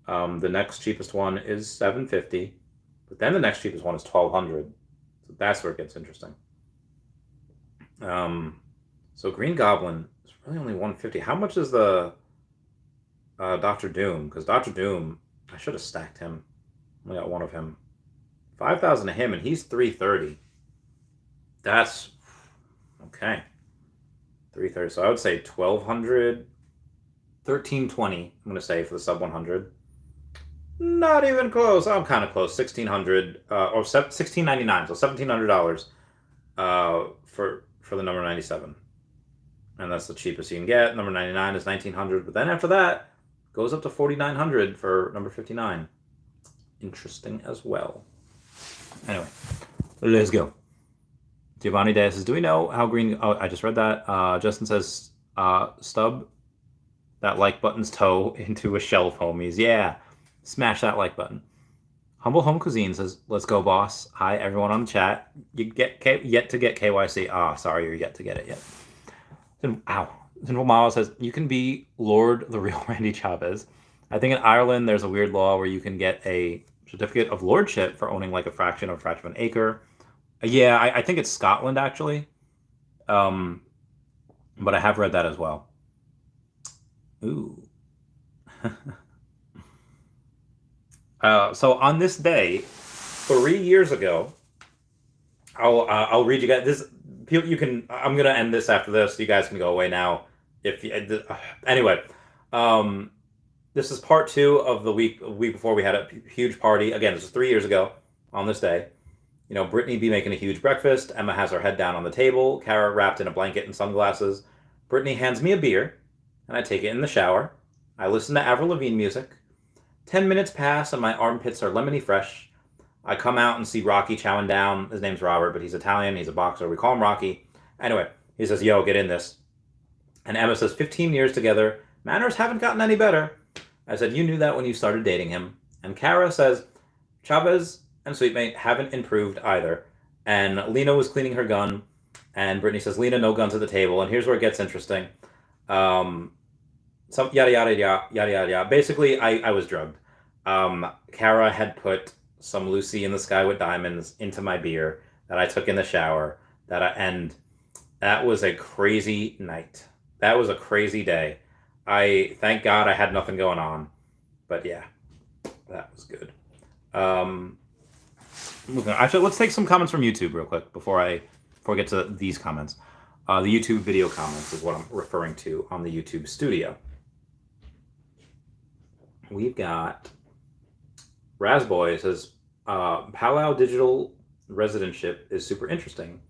The next cheapest one is $750, but then the next cheapest one is $1,200. So that's where it gets interesting. So Green Goblin is really only $150. How much is the Dr. Doom? Because Dr. Doom, I should have stacked him. Only got one of him. 5,000 to him, and he's 330. That's okay. 330. So I would say 1,200, 1,320. I'm gonna say for the sub 100. Not even close. I'm kind of close. 1,600 or $1,699. So $1,700 for the number 97, and that's the cheapest you can get. Number 99 is 1,900, but then after that goes up to 4,900 for number 59. Interesting as well. Anyway, let's go. Giovanni Day says, do we know how green... Oh, I just read that. Justin says, stub that like button's toe into a shelf, homies. Yeah, smash that like button. Humble Home Cuisine says, let's go, boss. Hi, everyone on the chat. You yet to get KYC. Sorry, you're yet to get it yet. Sinful Mao says, you can be Lord the real Randy Chavez. I think in Ireland, there's a weird law where you can get a certificate of lordship for owning like a fraction of an acre. Yeah, I think it's Scotland, actually. But I have read that as well. Ooh. So on this day, 3 years ago, I'll read you guys this. You can. I'm gonna end this after this. You guys can go away now. Anyway, this is part 2 of the week before we had a huge party. Again, this was 3 years ago on this day. You know, Brittany be making a huge breakfast. Emma has her head down on the table. Kara wrapped in a blanket and sunglasses. Brittany hands me a beer, and I take it in the shower. I listen to Avril Lavigne music. 10 minutes pass, and my armpits are lemony fresh. I come out and see Rocky chowing down. His name's Robert, but he's Italian. He's a boxer. We call him Rocky. Anyway, he says, yo, get in this. And Emma says, 15 years together. Manners haven't gotten any better. I said, you knew that when you started dating him. And Kara says, Chavez and Sweetmate haven't improved either. And Lena was cleaning her gun. And Brittany says, Lena, no guns at the table. And here's where it gets interesting. some yada yada yada yada yada yada. Basically, I was drugged. Kara had put some Lucy in the Sky with Diamonds into my beer that I took in the shower. And that was a crazy night. That was a crazy day. I thank God I had nothing going on, but yeah, that was good. Moving on. Actually, let's take some comments from YouTube real quick before I get to these comments. The YouTube video comments is what I'm referring to on the YouTube studio. We've got Razboy says, Palau digital residentship is super interesting.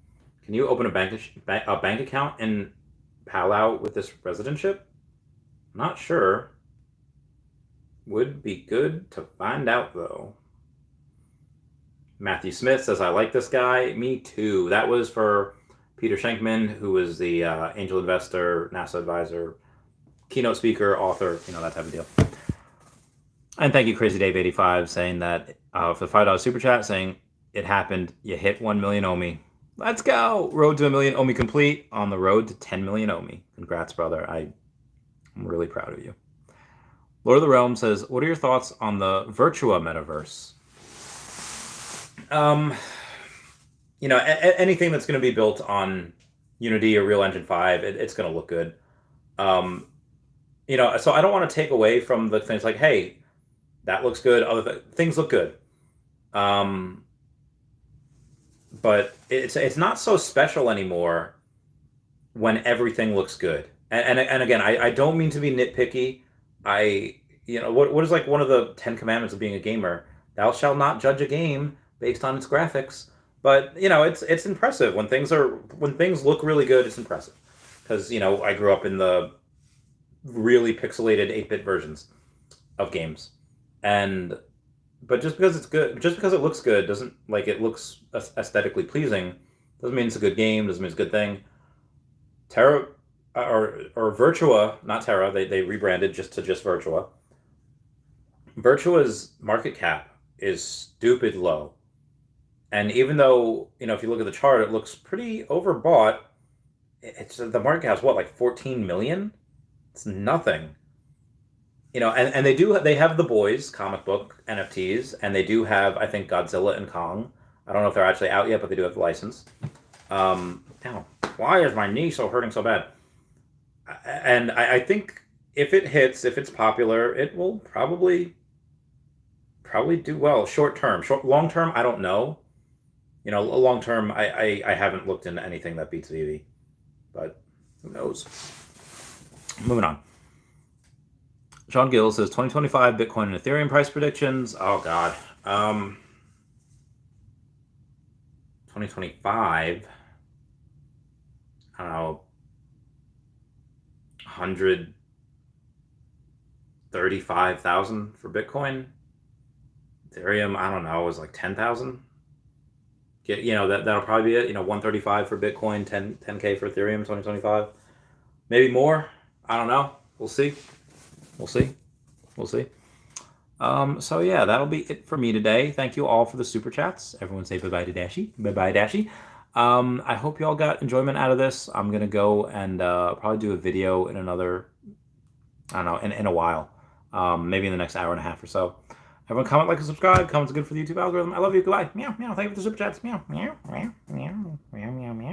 Can you open a bank account in Palau with this residentship? Not sure. Would be good to find out though. Matthew Smith says, I like this guy. Me too. That was for Peter Schenkman, who was the angel investor, NASA advisor, keynote speaker, author, that type of deal. And thank you, Crazy Dave 85, saying that for the $5 super chat, saying it happened. You hit 1 million OMI. Let's go. Road to 1 million OMI complete. On the road to 10 million OMI. Congrats, brother. I'm really proud of you. Lord of the Realm says, what are your thoughts on the Virtua Metaverse? Anything that's going to be built on Unity or Real Engine 5, it's going to look good. So I don't want to take away from the things like, hey, that looks good. Other things look good. But it's not so special anymore when everything looks good. And again, I don't mean to be nitpicky. What is like one of the 10 commandments of being a gamer? Thou shalt not judge a game based on its graphics. But it's impressive when things look really good. It's impressive because I grew up in the really pixelated 8-bit versions of games, but just because it's good, just because it looks good, doesn't like it looks aesthetically pleasing, doesn't mean it's a good game. Doesn't mean it's a good thing. Terra or Virtua, not Terra. They rebranded just Virtua. Virtua's market cap is stupid low. And even though, if you look at the chart, it looks pretty overbought, it's the market cap's what, like 14 million? It's nothing. And they have the Boys comic book NFTs, and they do have, I think, Godzilla and Kong. I don't know if they're actually out yet, but they do have the license. Why is my knee hurting so bad? And I think if it hits, if it's popular, it will probably do well. Long term, I don't know. Long term, I haven't looked into anything that beats Veve, but who knows? Moving on. Sean Gill says 2025 Bitcoin and Ethereum price predictions. Oh God. 2025. I don't know. 135,000 for Bitcoin. Ethereum, I don't know, it was like 10,000. That'll probably be it. 135 for Bitcoin, 10K for Ethereum, 2025. Maybe more. I don't know. We'll see. So yeah, that'll be it for me today. Thank you all for the super chats. Everyone say bye-bye to Dashy. Bye-bye, Dashy. I hope you all got enjoyment out of this. I'm going to go and probably do a video in another, I don't know, in a while. Maybe in the next hour and a half or so. Everyone comment, like, and subscribe. Comments are good for the YouTube algorithm. I love you. Goodbye. Meow, meow. Thank you for the super chats. Meow, meow, meow, meow, meow, meow, meow, meow.